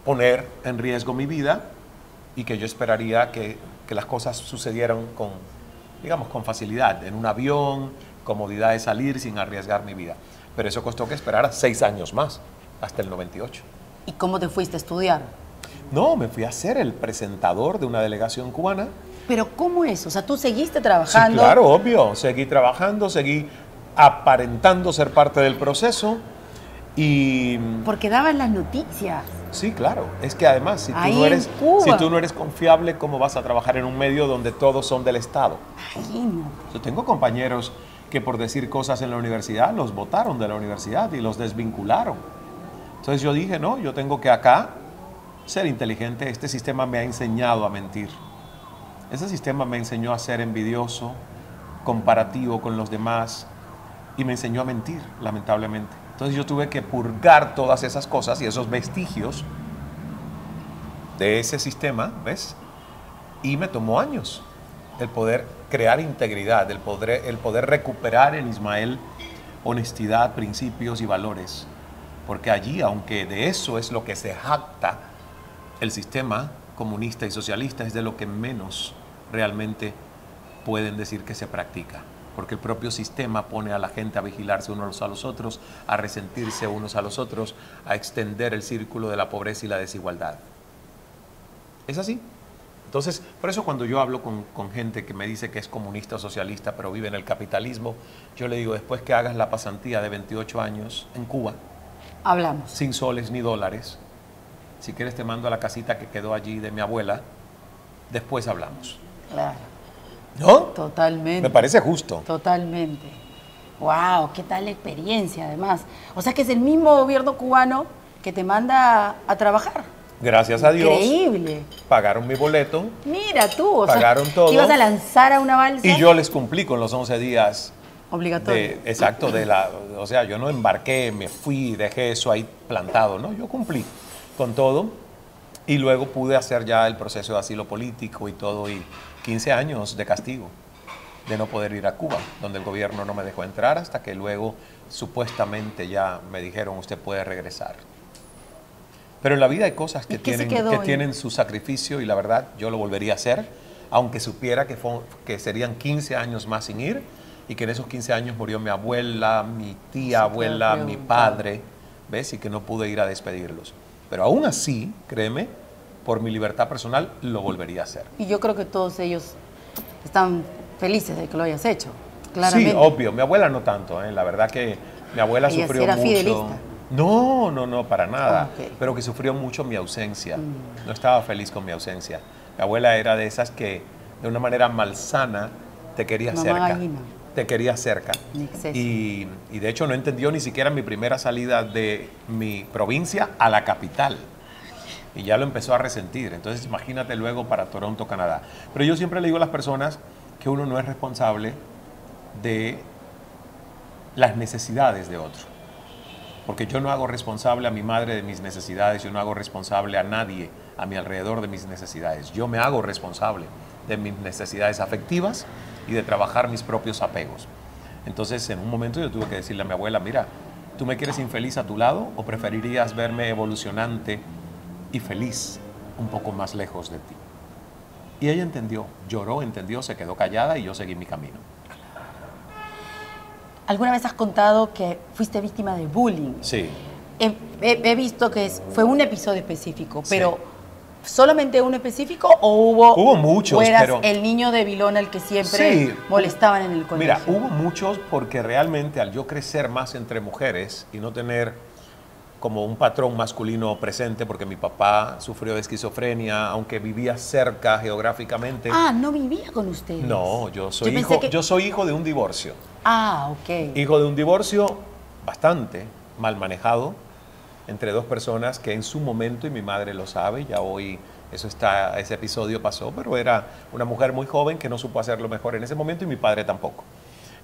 poner en riesgo mi vida y que yo esperaría que las cosas sucedieran con, digamos, con facilidad, en un avión, comodidad de salir sin arriesgar mi vida. Pero eso costó que esperara 6 años más, hasta el 98. ¿Y cómo te fuiste a estudiar? No, me fui a ser el presentador de una delegación cubana. ¿Pero cómo es? O sea, ¿tú seguiste trabajando? Sí, claro, obvio. Seguí trabajando, seguí aparentando ser parte del proceso y... Porque daban las noticias. Sí, claro. Es que además, si tú no eres confiable, ¿cómo vas a trabajar en un medio donde todos son del Estado? Imagínate. Yo tengo compañeros que por decir cosas en la universidad los botaron de la universidad y los desvincularon. Entonces yo dije, no, yo tengo que acá ser inteligente. Este sistema me ha enseñado a mentir. Ese sistema me enseñó a ser envidioso, comparativo con los demás y me enseñó a mentir, lamentablemente. Entonces yo tuve que purgar todas esas cosas y esos vestigios de ese sistema, ¿ves? Y me tomó años el poder crear integridad, el poder recuperar en Ismael honestidad, principios y valores. Porque allí, aunque de eso es lo que se jacta el sistema comunista y socialista, es de lo que menos realmente pueden decir que se practica. Porque el propio sistema pone a la gente a vigilarse unos a los otros, a resentirse unos a los otros, a extender el círculo de la pobreza y la desigualdad. ¿Es así? Entonces, por eso cuando yo hablo con gente que me dice que es comunista o socialista, pero vive en el capitalismo, yo le digo, después que hagas la pasantía de 28 años en Cuba, hablamos. Sin soles ni dólares, si quieres te mando a la casita que quedó allí de mi abuela, después hablamos. Claro. ¿No? Totalmente. Me parece justo. Totalmente. Wow, qué tal la experiencia además. O sea que es el mismo gobierno cubano que te manda a trabajar. Gracias a Dios. Increíble. Pagaron mi boleto. Mira tú, pagaron todo. Te ibas a lanzar a una balsa. Y yo les cumplí con los 11 días. Obligatorio. Exacto, o sea, yo no embarqué, me fui, dejé eso ahí plantado, ¿no? Yo cumplí con todo y luego pude hacer ya el proceso de asilo político y todo, y 15 años de castigo. de no poder ir a Cuba, donde el gobierno no me dejó entrar hasta que luego supuestamente ya me dijeron usted puede regresar. Pero en la vida hay cosas que tienen su sacrificio y la verdad yo lo volvería a hacer, aunque supiera que serían 15 años más sin ir y que en esos 15 años murió mi abuela, mi tía abuela, mi padre, ¿ves? Y que no pude ir a despedirlos. Pero aún así, créeme, por mi libertad personal lo volvería a hacer. Y yo creo que todos ellos están felices de que lo hayas hecho, claramente. Sí, obvio. Mi abuela no tanto, ¿eh? La verdad que mi abuela ¿Ella sufrió sí era mucho. fidelista? No, para nada. Okay. Pero que sufrió mucho mi ausencia. No estaba feliz con mi ausencia. Mi abuela era de esas que de una manera malsana te quería Mamá cerca. gallina. Te quería cerca. Y de hecho no entendió ni siquiera mi primera salida de mi provincia a la capital. Y ya lo empezó a resentir. Entonces imagínate luego para Toronto, Canadá. Pero yo siempre le digo a las personas que uno no es responsable de las necesidades de otro. Porque yo no hago responsable a mi madre de mis necesidades, yo no hago responsable a nadie a mi alrededor de mis necesidades. Yo me hago responsable de mis necesidades afectivas y de trabajar mis propios apegos. Entonces, en un momento yo tuve que decirle a mi abuela, mira, ¿tú me quieres infeliz a tu lado o preferirías verme evolucionante y feliz un poco más lejos de ti? Y ella entendió, lloró, entendió, se quedó callada y yo seguí mi camino. ¿Alguna vez has contado que fuiste víctima de bullying? Sí. He visto que fue un episodio específico, pero Sí. ¿solamente uno específico o hubo muchos, o eras pero el niño de Vilona el que siempre sí, molestaban en el colegio? Mira, hubo muchos porque realmente al yo crecer más entre mujeres y no tener como un patrón masculino presente, porque mi papá sufrió de esquizofrenia, aunque vivía cerca geográficamente. Ah, no vivía con ustedes. No, yo soy hijo de un divorcio. Ah, ok. Hijo de un divorcio bastante mal manejado entre dos personas que en su momento, y mi madre lo sabe, ya hoy ese episodio pasó, pero era una mujer muy joven que no supo hacerlo mejor en ese momento y mi padre tampoco.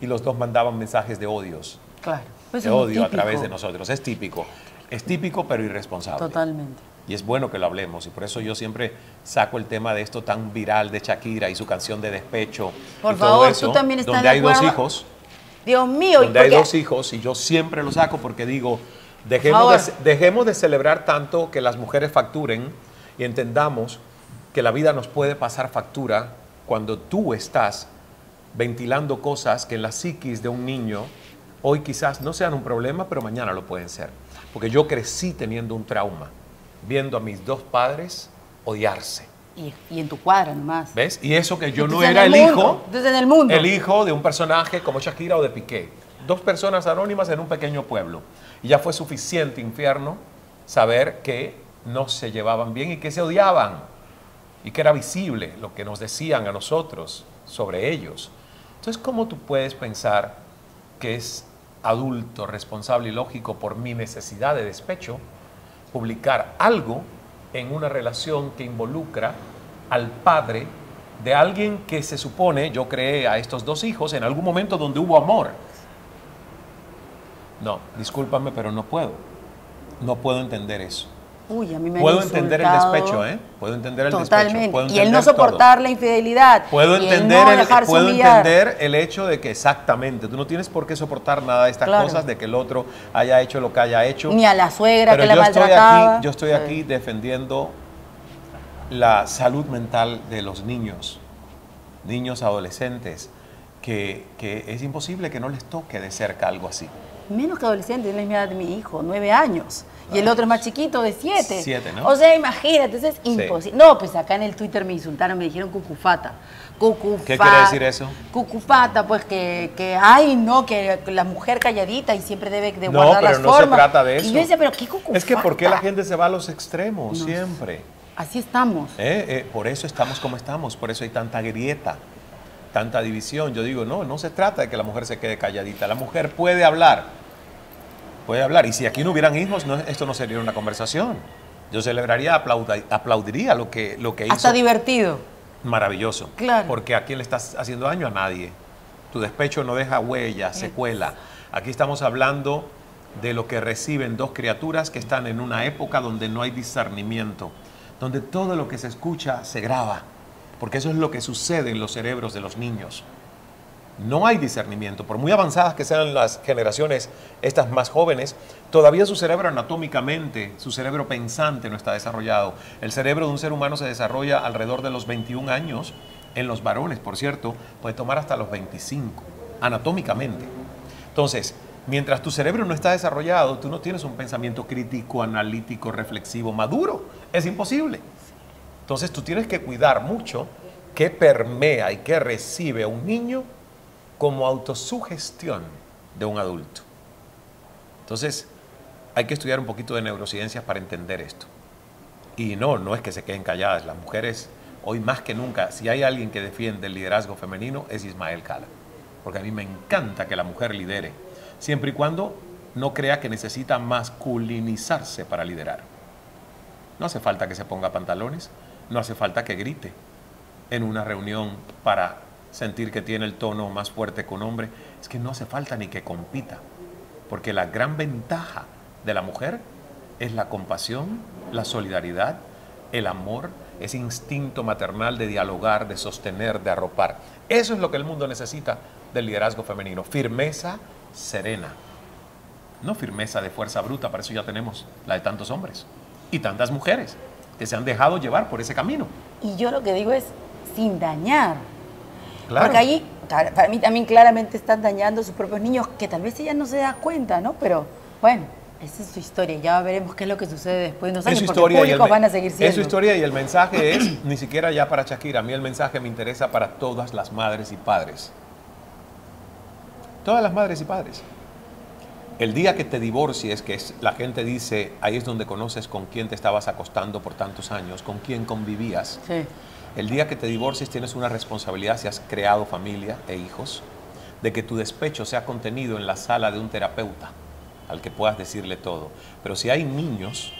Y los dos mandaban mensajes de odios. Claro. Pues De odio a través de nosotros. Es típico, pero irresponsable. Totalmente. Y es bueno que lo hablemos. Y por eso yo siempre saco el tema de esto tan viral de Shakira y su canción de despecho. Por y todo favor, eso, tú también estás donde de hay dos acuerdo. hijos. Dios mío. Donde hay dos hijos. Y yo siempre lo saco porque digo, dejemos de celebrar tanto que las mujeres facturen y entendamos que la vida nos puede pasar factura cuando tú estás ventilando cosas que en la psiquis de un niño hoy quizás no sean un problema, pero mañana lo pueden ser. Porque yo crecí teniendo un trauma, viendo a mis dos padres odiarse. Y en tu cuadra nomás. ¿Ves? Y eso que yo no Entonces, era el el hijo de un personaje como Shakira o de Piqué. Dos personas anónimas en un pequeño pueblo. Y ya fue suficiente infierno saber que no se llevaban bien y que se odiaban. Y que era visible lo que nos decían a nosotros sobre ellos. Entonces, ¿cómo tú puedes pensar que es adulto, responsable y lógico por mi necesidad de despecho publicar algo en una relación que involucra al padre de alguien que se supone, yo creé a estos dos hijos en algún momento donde hubo amor? No, discúlpame, pero no puedo. No puedo entender eso. Uy, a mí me Puedo han entender el insultado. despecho, ¿eh? Puedo entender el Totalmente. despecho. Puedo Y el no entender soportar todo. la infidelidad. Puedo y entender, el no dejarse humillar. el hecho de que exactamente, tú no tienes por qué soportar nada de estas Claro. cosas, de que el otro haya hecho lo que haya hecho. Ni a la suegra Pero que la maltrataba. yo estoy aquí defendiendo la salud mental de los niños, adolescentes, que es imposible que no les toque de cerca algo así. Menos que adolescente, es la misma edad de mi hijo, 9 años. Y el otro es más chiquito, de 7. 7, ¿no? O sea, imagínate, eso es imposible. No, pues acá en el Twitter me insultaron, me dijeron cucufata. ¿Qué quiere decir eso? Cucufata, pues ay, no, que la mujer calladita y siempre debe de guardar las formas. No, pero no se trata de eso. Y yo decía, pero ¿qué cucufata? Es que ¿por qué la gente se va a los extremos siempre? Así estamos. Por eso estamos como estamos, por eso hay tanta grieta, tanta división. Yo digo, no se trata de que la mujer se quede calladita. La mujer puede hablar. Y si aquí no hubieran hijos, esto no sería una conversación. Yo celebraría, aplaudiría lo que hizo. Hasta divertido. Maravilloso. Claro. Porque ¿a quién le estás haciendo daño? A nadie. Tu despecho no deja huella, secuela. Aquí estamos hablando de lo que reciben dos criaturas que están en una época donde no hay discernimiento, donde todo lo que se escucha se graba, porque eso es lo que sucede en los cerebros de los niños. No hay discernimiento. Por muy avanzadas que sean las generaciones, estas más jóvenes, todavía su cerebro anatómicamente, su cerebro pensante no está desarrollado. El cerebro de un ser humano se desarrolla alrededor de los 21 años. En los varones, por cierto, puede tomar hasta los 25, anatómicamente. Entonces, mientras tu cerebro no está desarrollado, tú no tienes un pensamiento crítico, analítico, reflexivo, maduro. Es imposible. Entonces, tú tienes que cuidar mucho qué permea y qué recibe un niño como autosugestión de un adulto. Entonces, hay que estudiar un poquito de neurociencias para entender esto. Y no es que se queden calladas. Las mujeres, hoy más que nunca, si hay alguien que defiende el liderazgo femenino, es Ismael Cala. Porque a mí me encanta que la mujer lidere, siempre y cuando no crea que necesita masculinizarse para liderar. No hace falta que se ponga pantalones, no hace falta que grite en una reunión para sentir que tiene el tono más fuerte que un hombre. Es que no hace falta ni que compita, porque la gran ventaja de la mujer es la compasión, la solidaridad, el amor, ese instinto maternal de dialogar, de sostener, de arropar. Eso es lo que el mundo necesita del liderazgo femenino. Firmeza serena, no firmeza de fuerza bruta. Para eso ya tenemos la de tantos hombres y tantas mujeres que se han dejado llevar por ese camino. Y yo lo que digo es sin dañar. Claro. Porque ahí, para mí también claramente están dañando a sus propios niños, que tal vez ella no se da cuenta, ¿no? Pero bueno, esa es su historia. Ya veremos qué es lo que sucede después de unos años, porque públicos van a seguir siendo. Es su historia y el mensaje es, ni siquiera ya para Shakira, a mí el mensaje me interesa para todas las madres y padres. Todas las madres y padres. El día que te divorcies, la gente dice, ahí es donde conoces con quién te estabas acostando por tantos años, con quién convivías. Sí. El día que te divorcies tienes una responsabilidad, si has creado familia e hijos, de que tu despecho sea contenido en la sala de un terapeuta al que puedas decirle todo. Pero si hay niños,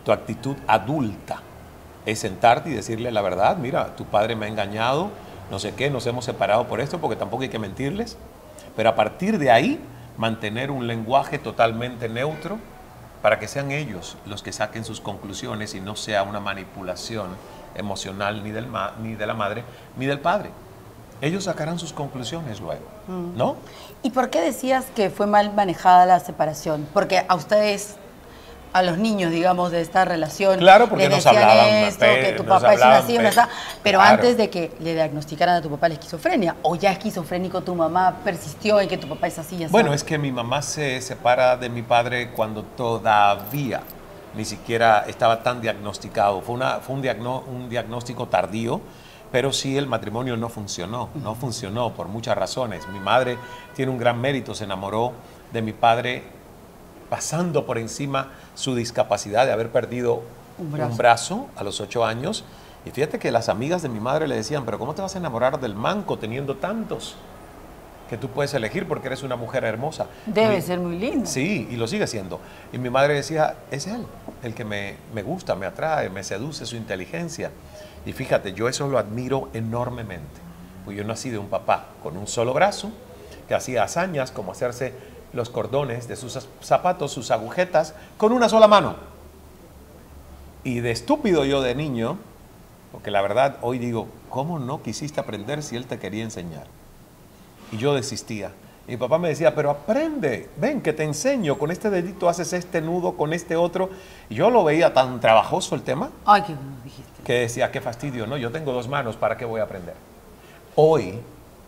tu actitud adulta es sentarte y decirle la verdad. Mira, tu padre me ha engañado, no sé qué, nos hemos separado por esto, porque tampoco hay que mentirles. Pero a partir de ahí, mantener un lenguaje totalmente neutro para que sean ellos los que saquen sus conclusiones y no sea una manipulación emocional ni de la madre ni del padre. Ellos sacarán sus conclusiones luego, ¿no? ¿Y por qué decías que fue mal manejada la separación? Porque a ustedes, a los niños, digamos, de esta relación, claro, porque les nos decían hablaban, esto, que tu papá es una así, una así, pero claro. Antes de que le diagnosticaran a tu papá la esquizofrenia, o ya esquizofrénico, tu mamá persistió en que tu papá es así y así. Bueno, es que mi mamá se separa de mi padre cuando todavía ni siquiera estaba tan diagnosticado. Fue un diagnóstico tardío, pero sí el matrimonio no funcionó por muchas razones. Mi madre tiene un gran mérito, se enamoró de mi padre pasando por encima su discapacidad de haber perdido un brazo a los 8 años. Y fíjate que las amigas de mi madre le decían, pero ¿cómo te vas a enamorar del manco teniendo tantos que tú puedes elegir porque eres una mujer hermosa? Debe ser muy lindo. Sí, y lo sigue siendo. Y mi madre decía, es él, el que me gusta, me atrae, me seduce, su inteligencia. Y fíjate, yo eso lo admiro enormemente. Pues yo nací de un papá con un solo brazo, que hacía hazañas como hacerse los cordones de sus zapatos, sus agujetas, con una sola mano. Y de estúpido yo de niño, porque la verdad hoy digo, ¿cómo no quisiste aprender si él te quería enseñar? Y yo desistía. Y mi papá me decía, pero aprende, ven que te enseño, con este dedito haces este nudo, con este otro. Y yo lo veía tan trabajoso el tema. Ay, qué bueno dijiste. Que decía, qué fastidio, ¿no? Yo tengo 2 manos, ¿para qué voy a aprender? Hoy,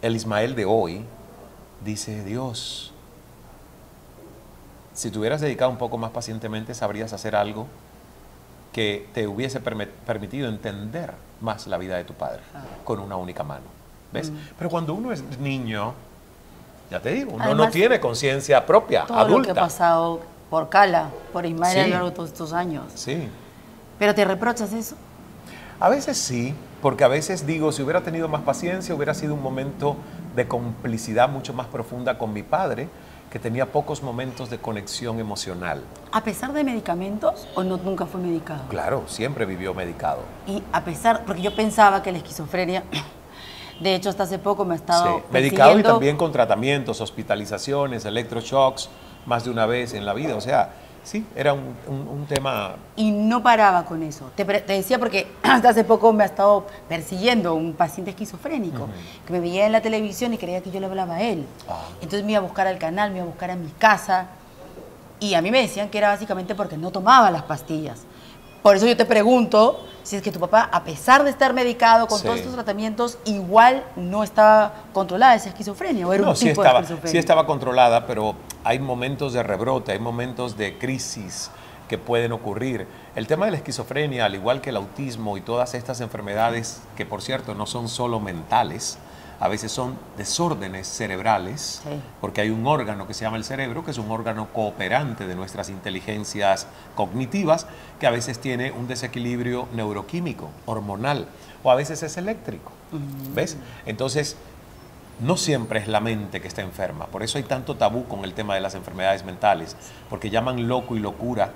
el Ismael de hoy, dice, Dios, si te hubieras dedicado un poco más pacientemente, sabrías hacer algo que te hubiese permitido entender más la vida de tu padre con una única mano. ¿Ves? Pero cuando uno es niño, ya te digo, uno no tiene conciencia propia, todo adulta. Lo que ha pasado por Cala, por Ismael a Sí. lo largo de todos estos años. Sí. ¿Pero te reprochas eso? A veces sí, porque a veces digo, si hubiera tenido más paciencia, hubiera sido un momento de complicidad mucho más profunda con mi padre, que tenía pocos momentos de conexión emocional. ¿A pesar de medicamentos o no, nunca fue medicado? Claro, siempre vivió medicado. Y a pesar, porque yo pensaba que la esquizofrenia, de hecho hasta hace poco me ha estado Sí, medicado y también con tratamientos, hospitalizaciones, electroshocks, más de una vez en la vida. O sea, sí, era un tema... Y no paraba con eso. Te decía porque hasta hace poco me ha estado persiguiendo un paciente esquizofrénico que me veía en la televisión y creía que yo le hablaba a él. Entonces me iba a buscar al canal, me iba a buscar a mi casa y a mí me decían que era básicamente porque no tomaba las pastillas. Por eso yo te pregunto si es que tu papá, a pesar de estar medicado con todos estos tratamientos, igual no estaba controlada esa esquizofrenia, o era un tipo de esquizofrenia. Sí estaba controlada, pero hay momentos de rebrote, hay momentos de crisis que pueden ocurrir. El tema de la esquizofrenia, al igual que el autismo y todas estas enfermedades, que por cierto no son solo mentales, a veces son desórdenes cerebrales, porque hay un órgano que se llama el cerebro, que es un órgano cooperante de nuestras inteligencias cognitivas, que a veces tiene un desequilibrio neuroquímico, hormonal, o a veces es eléctrico. ¿Ves? Entonces, no siempre es la mente que está enferma. Por eso hay tanto tabú con el tema de las enfermedades mentales, porque llaman loco y locura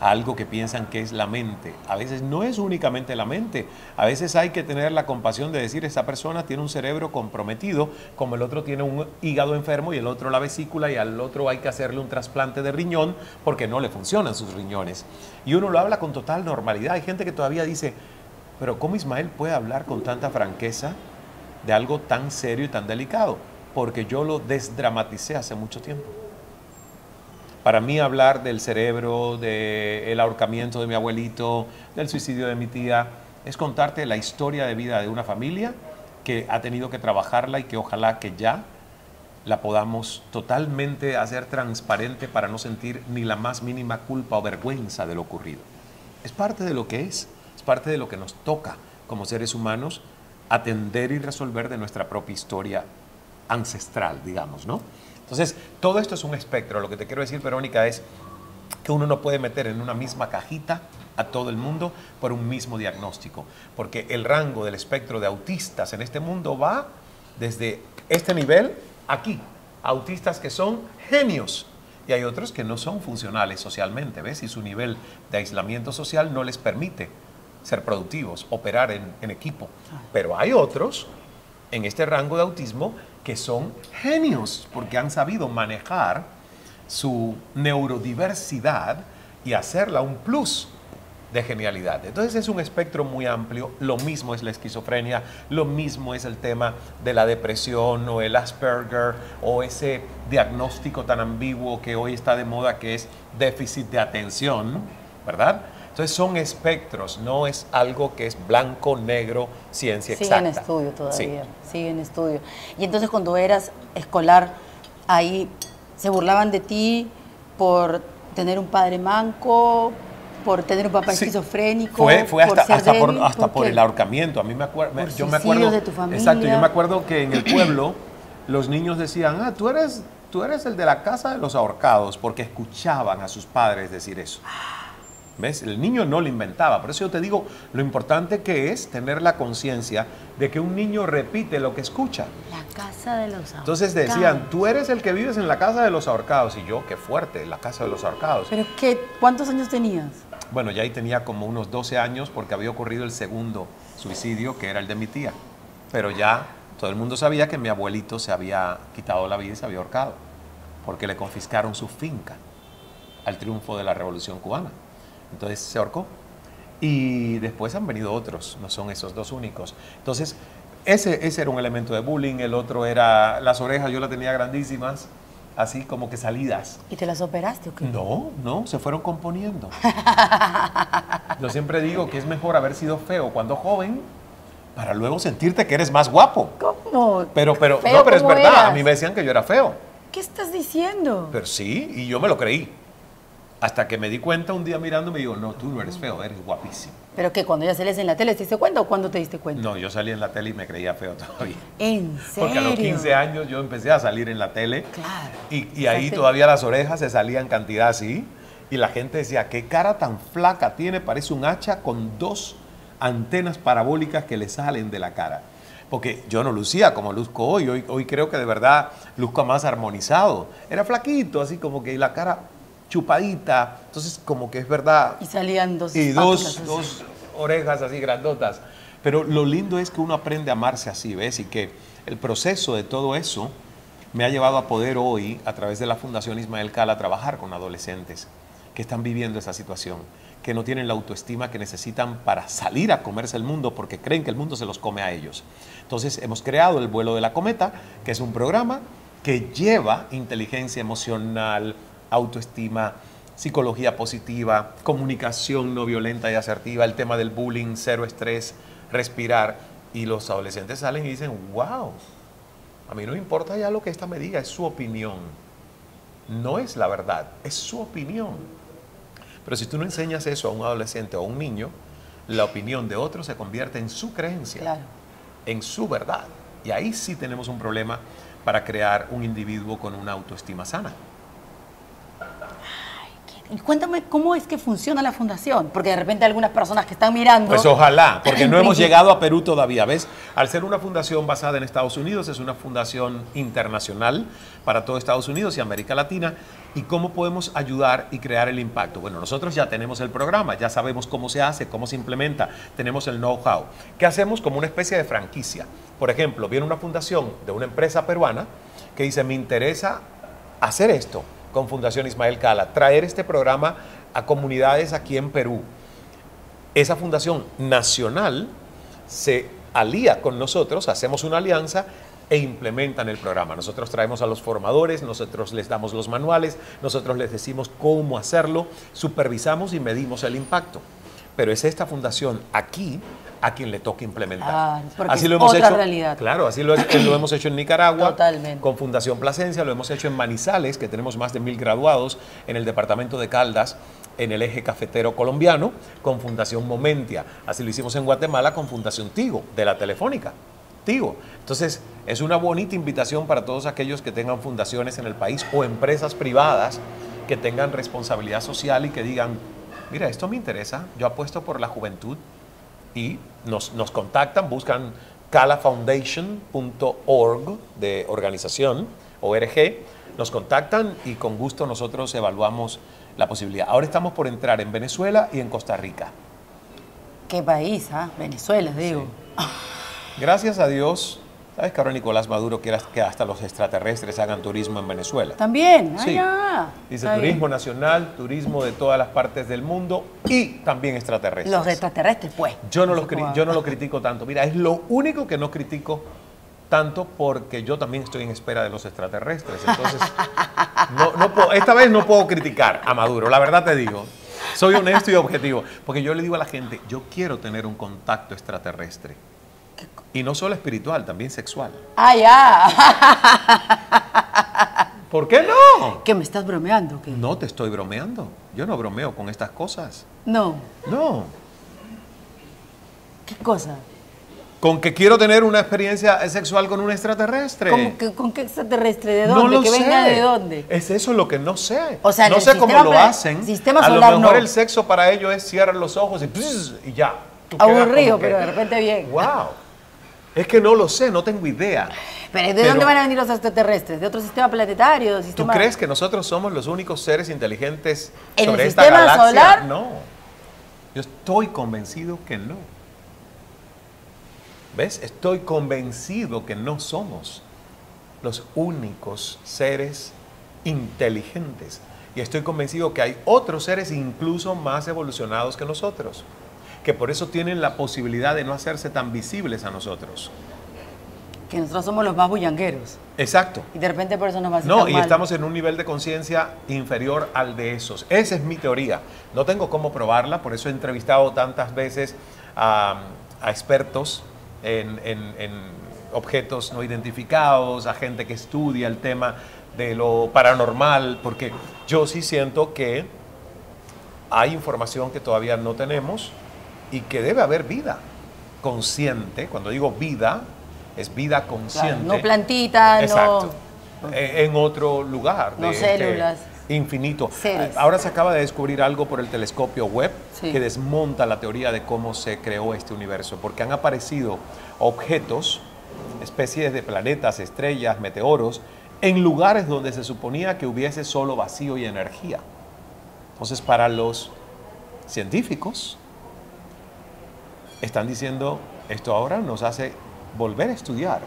a algo que piensan que es la mente. A veces no es únicamente la mente. A veces hay que tener la compasión de decir, esta persona tiene un cerebro comprometido, como el otro tiene un hígado enfermo y el otro la vesícula, y al otro hay que hacerle un trasplante de riñón porque no le funcionan sus riñones. Y uno lo habla con total normalidad. Hay gente que todavía dice, pero ¿cómo Ismael puede hablar con tanta franqueza de algo tan serio y tan delicado? Porque yo lo desdramaticé hace mucho tiempo. Para mí hablar del cerebro, del ahorcamiento de mi abuelito, del suicidio de mi tía, es contarte la historia de vida de una familia que ha tenido que trabajarla y que ojalá que ya la podamos totalmente hacer transparente para no sentir ni la más mínima culpa o vergüenza de lo ocurrido. Es parte de lo que es parte de lo que nos toca como seres humanos atender y resolver de nuestra propia historia ancestral, digamos, ¿no? Entonces, todo esto es un espectro. Lo que te quiero decir, Verónica, es que uno no puede meter en una misma cajita a todo el mundo por un mismo diagnóstico, porque el rango del espectro de autistas en este mundo va desde este nivel aquí, autistas que son genios, y hay otros que no son funcionales socialmente, ¿ves? Y su nivel de aislamiento social no les permite ser productivos, operar en equipo. Pero hay otros en este rango de autismo que son genios, porque han sabido manejar su neurodiversidad y hacerla un plus de genialidad. Entonces es un espectro muy amplio. Lo mismo es la esquizofrenia, lo mismo es el tema de la depresión o el Asperger o ese diagnóstico tan ambiguo que hoy está de moda, que es déficit de atención, ¿verdad? Entonces son espectros, no es algo que es blanco, negro, ciencia exacta. Sigue en estudio todavía, sigue en estudio. Y entonces cuando eras escolar, ahí se burlaban de ti por tener un padre manco, por tener un papá esquizofrénico. Fue hasta por el ahorcamiento. A mí me acuerdo, yo me acuerdo de tu familia. Exacto, yo me acuerdo que en el pueblo los niños decían, tú eres el de la casa de los ahorcados, porque escuchaban a sus padres decir eso. ¿Ves? El niño no lo inventaba. Por eso yo te digo lo importante que es tener la conciencia de que un niño repite lo que escucha. La casa de los ahorcados. Entonces decían, tú eres el que vives en la casa de los ahorcados. Y yo, qué fuerte, la casa de los ahorcados. ¿Pero cuántos años tenías? Bueno, ya ahí tenía como unos 12 años porque había ocurrido el segundo suicidio, que era el de mi tía. Pero ya todo el mundo sabía que mi abuelito se había quitado la vida y se había ahorcado, porque le confiscaron su finca al triunfo de la Revolución Cubana. Entonces se ahorcó. Y después han venido otros, no son esos dos únicos. Entonces, ese era un elemento de bullying. El otro era las orejas, yo las tenía grandísimas, así como que salidas. ¿Y te las operaste o qué? No, se fueron componiendo. Yo siempre digo que es mejor haber sido feo cuando joven para luego sentirte que eres más guapo. ¿Cómo? Pero ¿Feo es verdad, eras? a mí me decían que yo era feo. ¿Qué estás diciendo? Pero sí, y yo me lo creí. Hasta que me di cuenta un día mirando y me digo, no, tú no eres feo, eres guapísimo. ¿Pero qué, cuando ya sales en la tele te diste cuenta o cuándo te diste cuenta? No, yo salí en la tele y me creía feo todavía. ¿En serio? Porque a los 15 años yo empecé a salir en la tele. Claro. Y ahí todavía las orejas se salían cantidad así. Y la gente decía, qué cara tan flaca tiene, parece un hacha con 2 antenas parabólicas que le salen de la cara. Porque yo no lucía como luzco hoy. Hoy creo que de verdad luzco más armonizado. Era flaquito, así como que la cara chupadita, entonces como que es verdad. Y salían dos orejas así grandotas. Pero lo lindo es que uno aprende a amarse así, ¿ves? Y que el proceso de todo eso me ha llevado a poder hoy, a través de la Fundación Ismael Cala, trabajar con adolescentes que están viviendo esa situación, que no tienen la autoestima que necesitan para salir a comerse el mundo porque creen que el mundo se los come a ellos. Entonces hemos creado el vuelo de la cometa, que es un programa que lleva inteligencia emocional, autoestima, psicología positiva, comunicación no violenta y asertiva, el tema del bullying, cero estrés, respirar. Y los adolescentes salen y dicen, wow, a mí no me importa ya lo que esta me diga, es su opinión. No es la verdad, es su opinión. Pero si tú no enseñas eso a un adolescente o a un niño, la opinión de otro se convierte en su creencia, Claro. en su verdad. Y ahí sí tenemos un problema para crear un individuo con una autoestima sana. Y cuéntame cómo es que funciona la fundación, porque de repente algunas personas que están mirando... Pues ojalá, porque no hemos llegado a Perú todavía, ¿ves? Al ser una fundación basada en Estados Unidos, es una fundación internacional para todo Estados Unidos y América Latina. ¿Y cómo podemos ayudar y crear el impacto? Bueno, nosotros ya tenemos el programa, ya sabemos cómo se hace, cómo se implementa, tenemos el know-how. ¿Qué hacemos? Como una especie de franquicia. Por ejemplo, viene una fundación de una empresa peruana que dice, me interesa hacer esto con Fundación Ismael Cala, traer este programa a comunidades aquí en Perú. Esa fundación nacional se alía con nosotros, hacemos una alianza e implementan el programa. Nosotros traemos a los formadores, nosotros les damos los manuales, nosotros les decimos cómo hacerlo, supervisamos y medimos el impacto. Pero es esta fundación aquí a quien le toca implementar. Porque así es lo hemos otra hecho, realidad. claro, así lo hemos hecho en Nicaragua, Totalmente. con Fundación Plasencia, lo hemos hecho en Manizales, que tenemos más de 1000 graduados, en el departamento de Caldas, en el eje cafetero colombiano, con Fundación Momentia. Así lo hicimos en Guatemala con Fundación Tigo, de la Telefónica. Tigo. Entonces, es una bonita invitación para todos aquellos que tengan fundaciones en el país o empresas privadas que tengan responsabilidad social y que digan, mira, esto me interesa, yo apuesto por la juventud, y nos contactan, buscan calafoundation.org de organización, ORG, nos contactan y con gusto nosotros evaluamos la posibilidad. Ahora estamos por entrar en Venezuela y en Costa Rica. ¿Qué país? Venezuela, digo. Sí. Gracias a Dios, ¿sabes que ahora Nicolás Maduro quiere que hasta los extraterrestres hagan turismo en Venezuela? También, Sí. ya. Dice Está turismo bien. nacional, turismo de todas las partes del mundo y también extraterrestres. Los extraterrestres, pues. Yo no Así como- lo critico tanto. Mira, es lo único que no critico tanto porque yo también estoy en espera de los extraterrestres. Entonces, esta vez no puedo criticar a Maduro, la verdad te digo. Soy honesto y objetivo. Porque yo le digo a la gente, yo quiero tener un contacto extraterrestre. Y no solo espiritual, también sexual. Ya. ¿Por qué no? ¿Qué me estás bromeando? ¿Qué? No te estoy bromeando. Yo no bromeo con estas cosas. No. No. ¿Qué cosa? Con que quiero tener una experiencia sexual con un extraterrestre. ¿Con qué extraterrestre? ¿De No dónde? lo ¿Que sé. venga de dónde? Es eso lo que no sé. O sea, en no el sé cómo sistema lo hacen. sistema a lo solar mejor no. el sexo para ellos es cierrar los ojos y ya. Tú quedas Aburrido, como que, pero de repente bien. wow. Es que no lo sé, no tengo idea. ¿Pero de dónde van a venir los extraterrestres? ¿De otro sistema planetario? ¿Tú Sistema... crees que nosotros somos los únicos seres inteligentes ¿En sobre el esta sistema galaxia? solar? No. Yo estoy convencido que no. ¿Ves? Estoy convencido que no somos los únicos seres inteligentes. Y estoy convencido que hay otros seres incluso más evolucionados que nosotros, que por eso tienen la posibilidad de no hacerse tan visibles a nosotros. Que nosotros somos los más bullangueros. Exacto. Y de repente por eso nos va a hacer No, tan y mal. estamos en un nivel de conciencia inferior al de esos. Esa es mi teoría. No tengo cómo probarla, por eso he entrevistado tantas veces a expertos en objetos no identificados, a gente que estudia el tema de lo paranormal, porque yo sí siento que hay información que todavía no tenemos y que debe haber vida consciente. Cuando digo vida, es vida consciente. Claro, no plantita, Exacto. no... En otro lugar. No de células. Infinito. Seres. Ahora se acaba de descubrir algo por el telescopio Webb Sí. que desmonta la teoría de cómo se creó este universo, porque han aparecido objetos, especies de planetas, estrellas, meteoros, en lugares donde se suponía que hubiese solo vacío y energía. Entonces, para los científicos, están diciendo, esto ahora nos hace volver a estudiar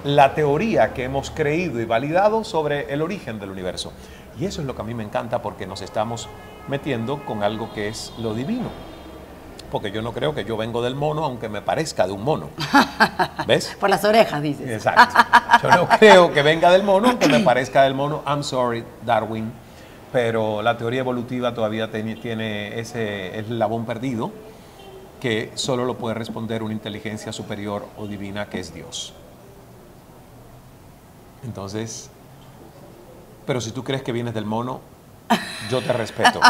la teoría que hemos creído y validado sobre el origen del universo. Y eso es lo que a mí me encanta, porque nos estamos metiendo con algo que es lo divino. Porque yo no creo que yo vengo del mono, aunque me parezca de un mono. ¿Ves? Por las orejas, dices. Exacto. Yo no creo que venga del mono, aunque me parezca del mono. I'm sorry, Darwin. Pero la teoría evolutiva todavía tiene ese eslabón perdido que solo lo puede responder una inteligencia superior o divina que es Dios. Entonces, pero si tú crees que vienes del mono, yo te respeto.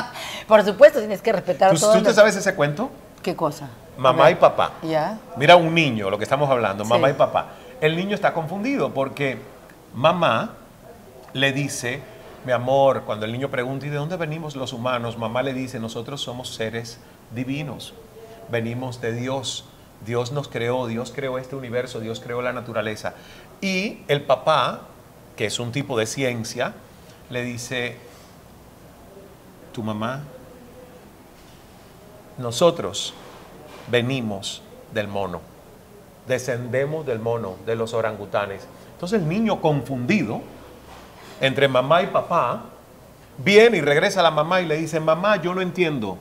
Por supuesto, tienes que respetar todo. ¿Tú te sabes ese cuento? ¿Qué cosa? Mamá y papá. ¿Ya? Mira un niño, lo que estamos hablando, mamá Sí. y papá. El niño está confundido porque mamá le dice, mi amor, cuando el niño pregunta, ¿y de dónde venimos los humanos? Mamá le dice, nosotros somos seres divinos, venimos de Dios. Dios nos creó, Dios creó este universo, Dios creó la naturaleza. Y el papá, que es un tipo de ciencia, le dice, tu mamá, nosotros venimos del mono, descendemos del mono, de los orangutanes. Entonces el niño confundido entre mamá y papá viene y regresa a la mamá y le dice, mamá, yo no entiendo.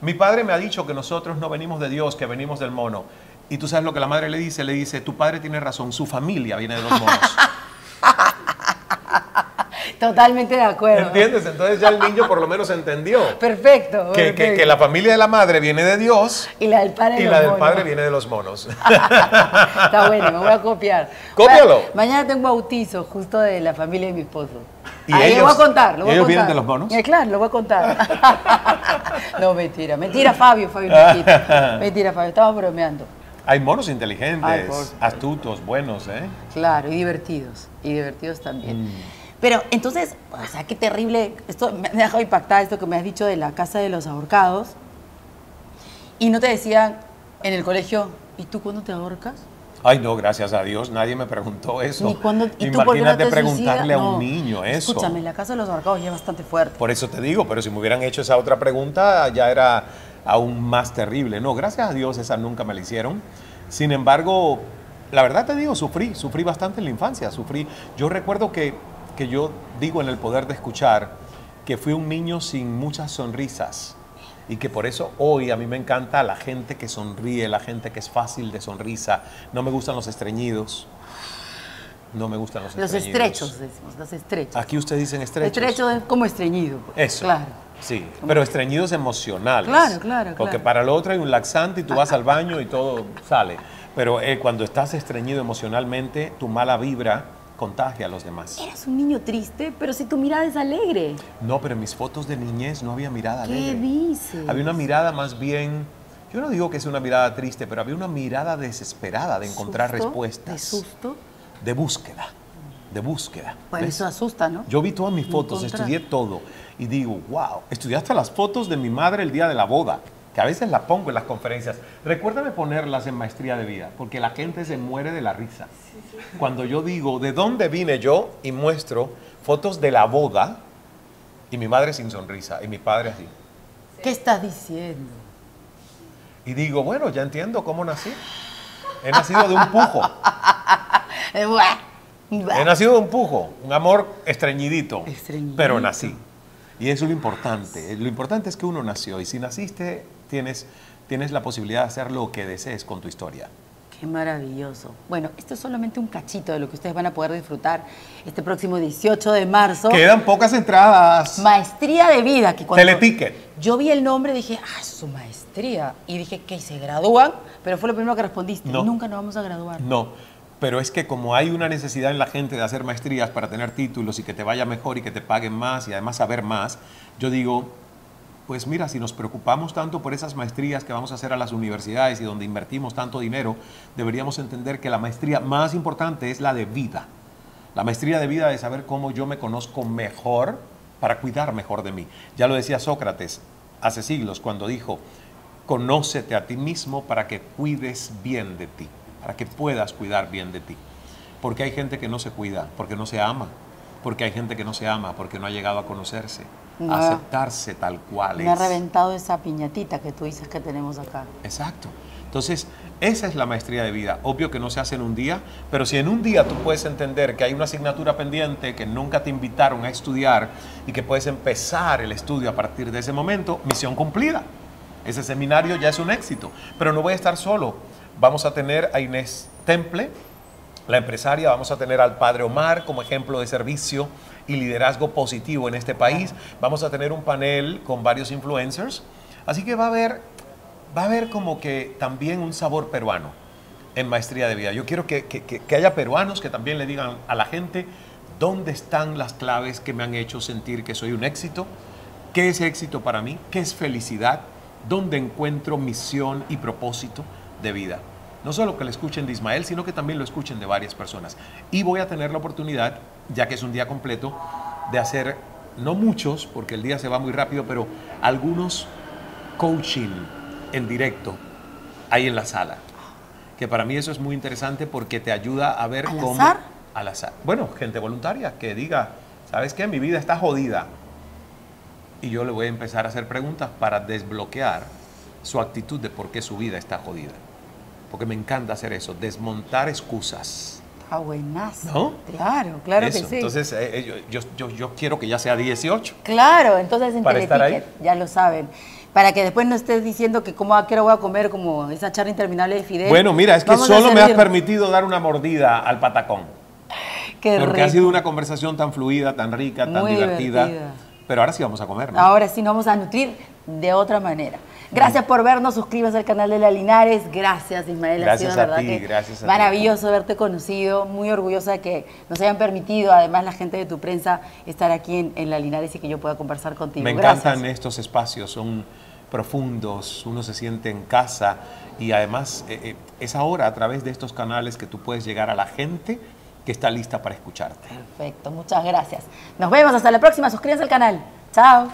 Mi padre me ha dicho que nosotros no venimos de Dios, que venimos del mono. Y tú sabes lo que la madre le dice, tu padre tiene razón, su familia viene de los monos. Totalmente de acuerdo. ¿Entiendes? Entonces ya el niño por lo menos entendió. Perfecto. Que la familia de la madre viene de Dios y la del padre, y la del padre viene de los monos. Está bueno, me voy a copiar. Cópialo. Mañana tengo bautizo justo de la familia de mi esposo. ¿Y ahí ellos, lo voy a contar. ¿ellos vienen de los monos? Claro, lo voy a contar. No, mentira. Mentira, Fabio, mentira. Mentira, Fabio, estaba bromeando. Hay monos inteligentes, Ay, astutos, buenos, ¿eh? Claro, y divertidos. Y divertidos también. Pero entonces, o sea, qué terrible, esto me ha dejado impactada esto que me has dicho de la casa de los ahorcados. Y no te decían en el colegio, ¿y tú cuándo te ahorcas? Ay, no, gracias a Dios, nadie me preguntó eso. ¿Y tú por qué no Imagínate te preguntarle suicidas? a un No, niño eso. Escúchame, la casa de los ahorcados ya es bastante fuerte. Por eso te digo, pero si me hubieran hecho esa otra pregunta, ya era aún más terrible. No, gracias a Dios, esa nunca me la hicieron. Sin embargo, la verdad te digo, sufrí bastante en la infancia, Yo recuerdo que yo digo en el poder de escuchar que fui un niño sin muchas sonrisas y que por eso hoy a mí me encanta la gente que sonríe, la gente que es fácil de sonrisa. No me gustan los estreñidos. No me gustan los estreñidos. Estrechos, decimos, los estrechos. Aquí ustedes dicen estrechos. Estrecho es como estreñido. Pues. Eso. Claro. Sí, pero estreñidos emocionales. Claro. Porque para el otro hay un laxante y tú vas al baño y todo sale. Pero cuando estás estreñido emocionalmente, tu mala vibra contagia a los demás. Eras un niño triste, pero si tu mirada es alegre. No, pero en mis fotos de niñez no había mirada alegre. ¿Qué dices? Había una mirada más bien, yo no digo que sea una mirada triste, pero había una mirada desesperada de encontrar ¿Susto? respuestas. ¿De susto? De búsqueda. Pues ¿Ves? eso asusta, ¿no? Yo vi todas mis fotos, Encontrar. estudié todo y digo, wow, estudié hasta las fotos de mi madre el día de la boda, que a veces las pongo en las conferencias. Recuérdame ponerlas en Maestría de Vida, porque la gente se muere de la risa. Cuando yo digo, ¿de dónde vine yo? Y muestro fotos de la boda y mi madre sin sonrisa y mi padre así. ¿Qué estás diciendo? Y digo, bueno, ya entiendo cómo nací. He nacido de un pujo. He nacido de un pujo, un amor estreñidito, pero nací. Y eso es lo importante. Lo importante es que uno nació y si naciste tienes la posibilidad de hacer lo que desees con tu historia. Qué maravilloso. Bueno, esto es solamente un cachito de lo que ustedes van a poder disfrutar este próximo 18 de marzo. Quedan pocas entradas. Maestría de Vida. Que cuando Teleticket. yo vi el nombre dije, es su maestría. Y dije, ¿qué? ¿Se gradúan? Pero fue lo primero que respondiste. No. Nunca nos vamos a graduar. No, pero es que como hay una necesidad en la gente de hacer maestrías para tener títulos y que te vaya mejor y que te paguen más y además saber más, yo digo, pues mira, si nos preocupamos tanto por esas maestrías que vamos a hacer a las universidades y donde invertimos tanto dinero, deberíamos entender que la maestría más importante es la de vida. La maestría de vida es saber cómo yo me conozco mejor para cuidar mejor de mí. Ya lo decía Sócrates hace siglos cuando dijo, conócete a ti mismo para que cuides bien de ti, para que puedas cuidar bien de ti. Porque hay gente que no se cuida, porque no se ama. Porque hay gente que no se ama, porque no ha llegado a conocerse, No. a aceptarse tal cual Me ha es. reventado esa piñatita que tú dices que tenemos acá. Exacto. Entonces, esa es la maestría de vida. Obvio que no se hace en un día, pero si en un día tú puedes entender que hay una asignatura pendiente que nunca te invitaron a estudiar y que puedes empezar el estudio a partir de ese momento, misión cumplida. Ese seminario ya es un éxito. Pero no voy a estar solo. Vamos a tener a Inés Temple, la empresaria, vamos a tener al padre Omar como ejemplo de servicio y liderazgo positivo en este país. Vamos a tener un panel con varios influencers. Así que va a haber como que también un sabor peruano en maestría de vida. Yo quiero que haya peruanos que también le digan a la gente dónde están las claves que me han hecho sentir que soy un éxito, qué es éxito para mí, qué es felicidad, dónde encuentro misión y propósito de vida. No solo que lo escuchen de Ismael, sino que también lo escuchen de varias personas. Y voy a tener la oportunidad, ya que es un día completo, de hacer, no muchos, porque el día se va muy rápido, pero algunos coaching en directo ahí en la sala. Que para mí eso es muy interesante porque te ayuda a ver ¿Al cómo... azar? Al azar. Bueno, gente voluntaria que diga, ¿sabes qué? Mi vida está jodida. Y yo le voy a empezar a hacer preguntas para desbloquear su actitud de por qué su vida está jodida. Porque me encanta hacer eso, desmontar excusas. Ah, buenazo. ¿No? Claro, claro Eso. que sí. Entonces, yo quiero que ya sea 18. Claro, entonces en Para estar Teleticket, ya lo saben. Para que después no estés diciendo que a qué hora voy a comer como esa charla interminable de Fidel. Bueno, mira, es que Vamos a solo me has servir. permitido dar una mordida al patacón. Qué Porque ha rico. sido una conversación tan fluida, tan rica, tan Muy divertida. divertida. Pero ahora sí vamos a comer, ¿no? Ahora sí nos vamos a nutrir de otra manera. Gracias por vernos, suscríbanse al canal de La Linares. Gracias, Ismael. Gracias ha sido, a ¿verdad? ti, que gracias a ti. maravilloso haberte conocido, muy orgullosa de que nos hayan permitido, además la gente de tu prensa, estar aquí en La Linares y que yo pueda conversar contigo. Me Gracias. encantan estos espacios, son profundos, uno se siente en casa y además es ahora a través de estos canales que tú puedes llegar a la gente que está lista para escucharte. Perfecto, muchas gracias. Nos vemos, hasta la próxima, suscríbanse al canal. Chao.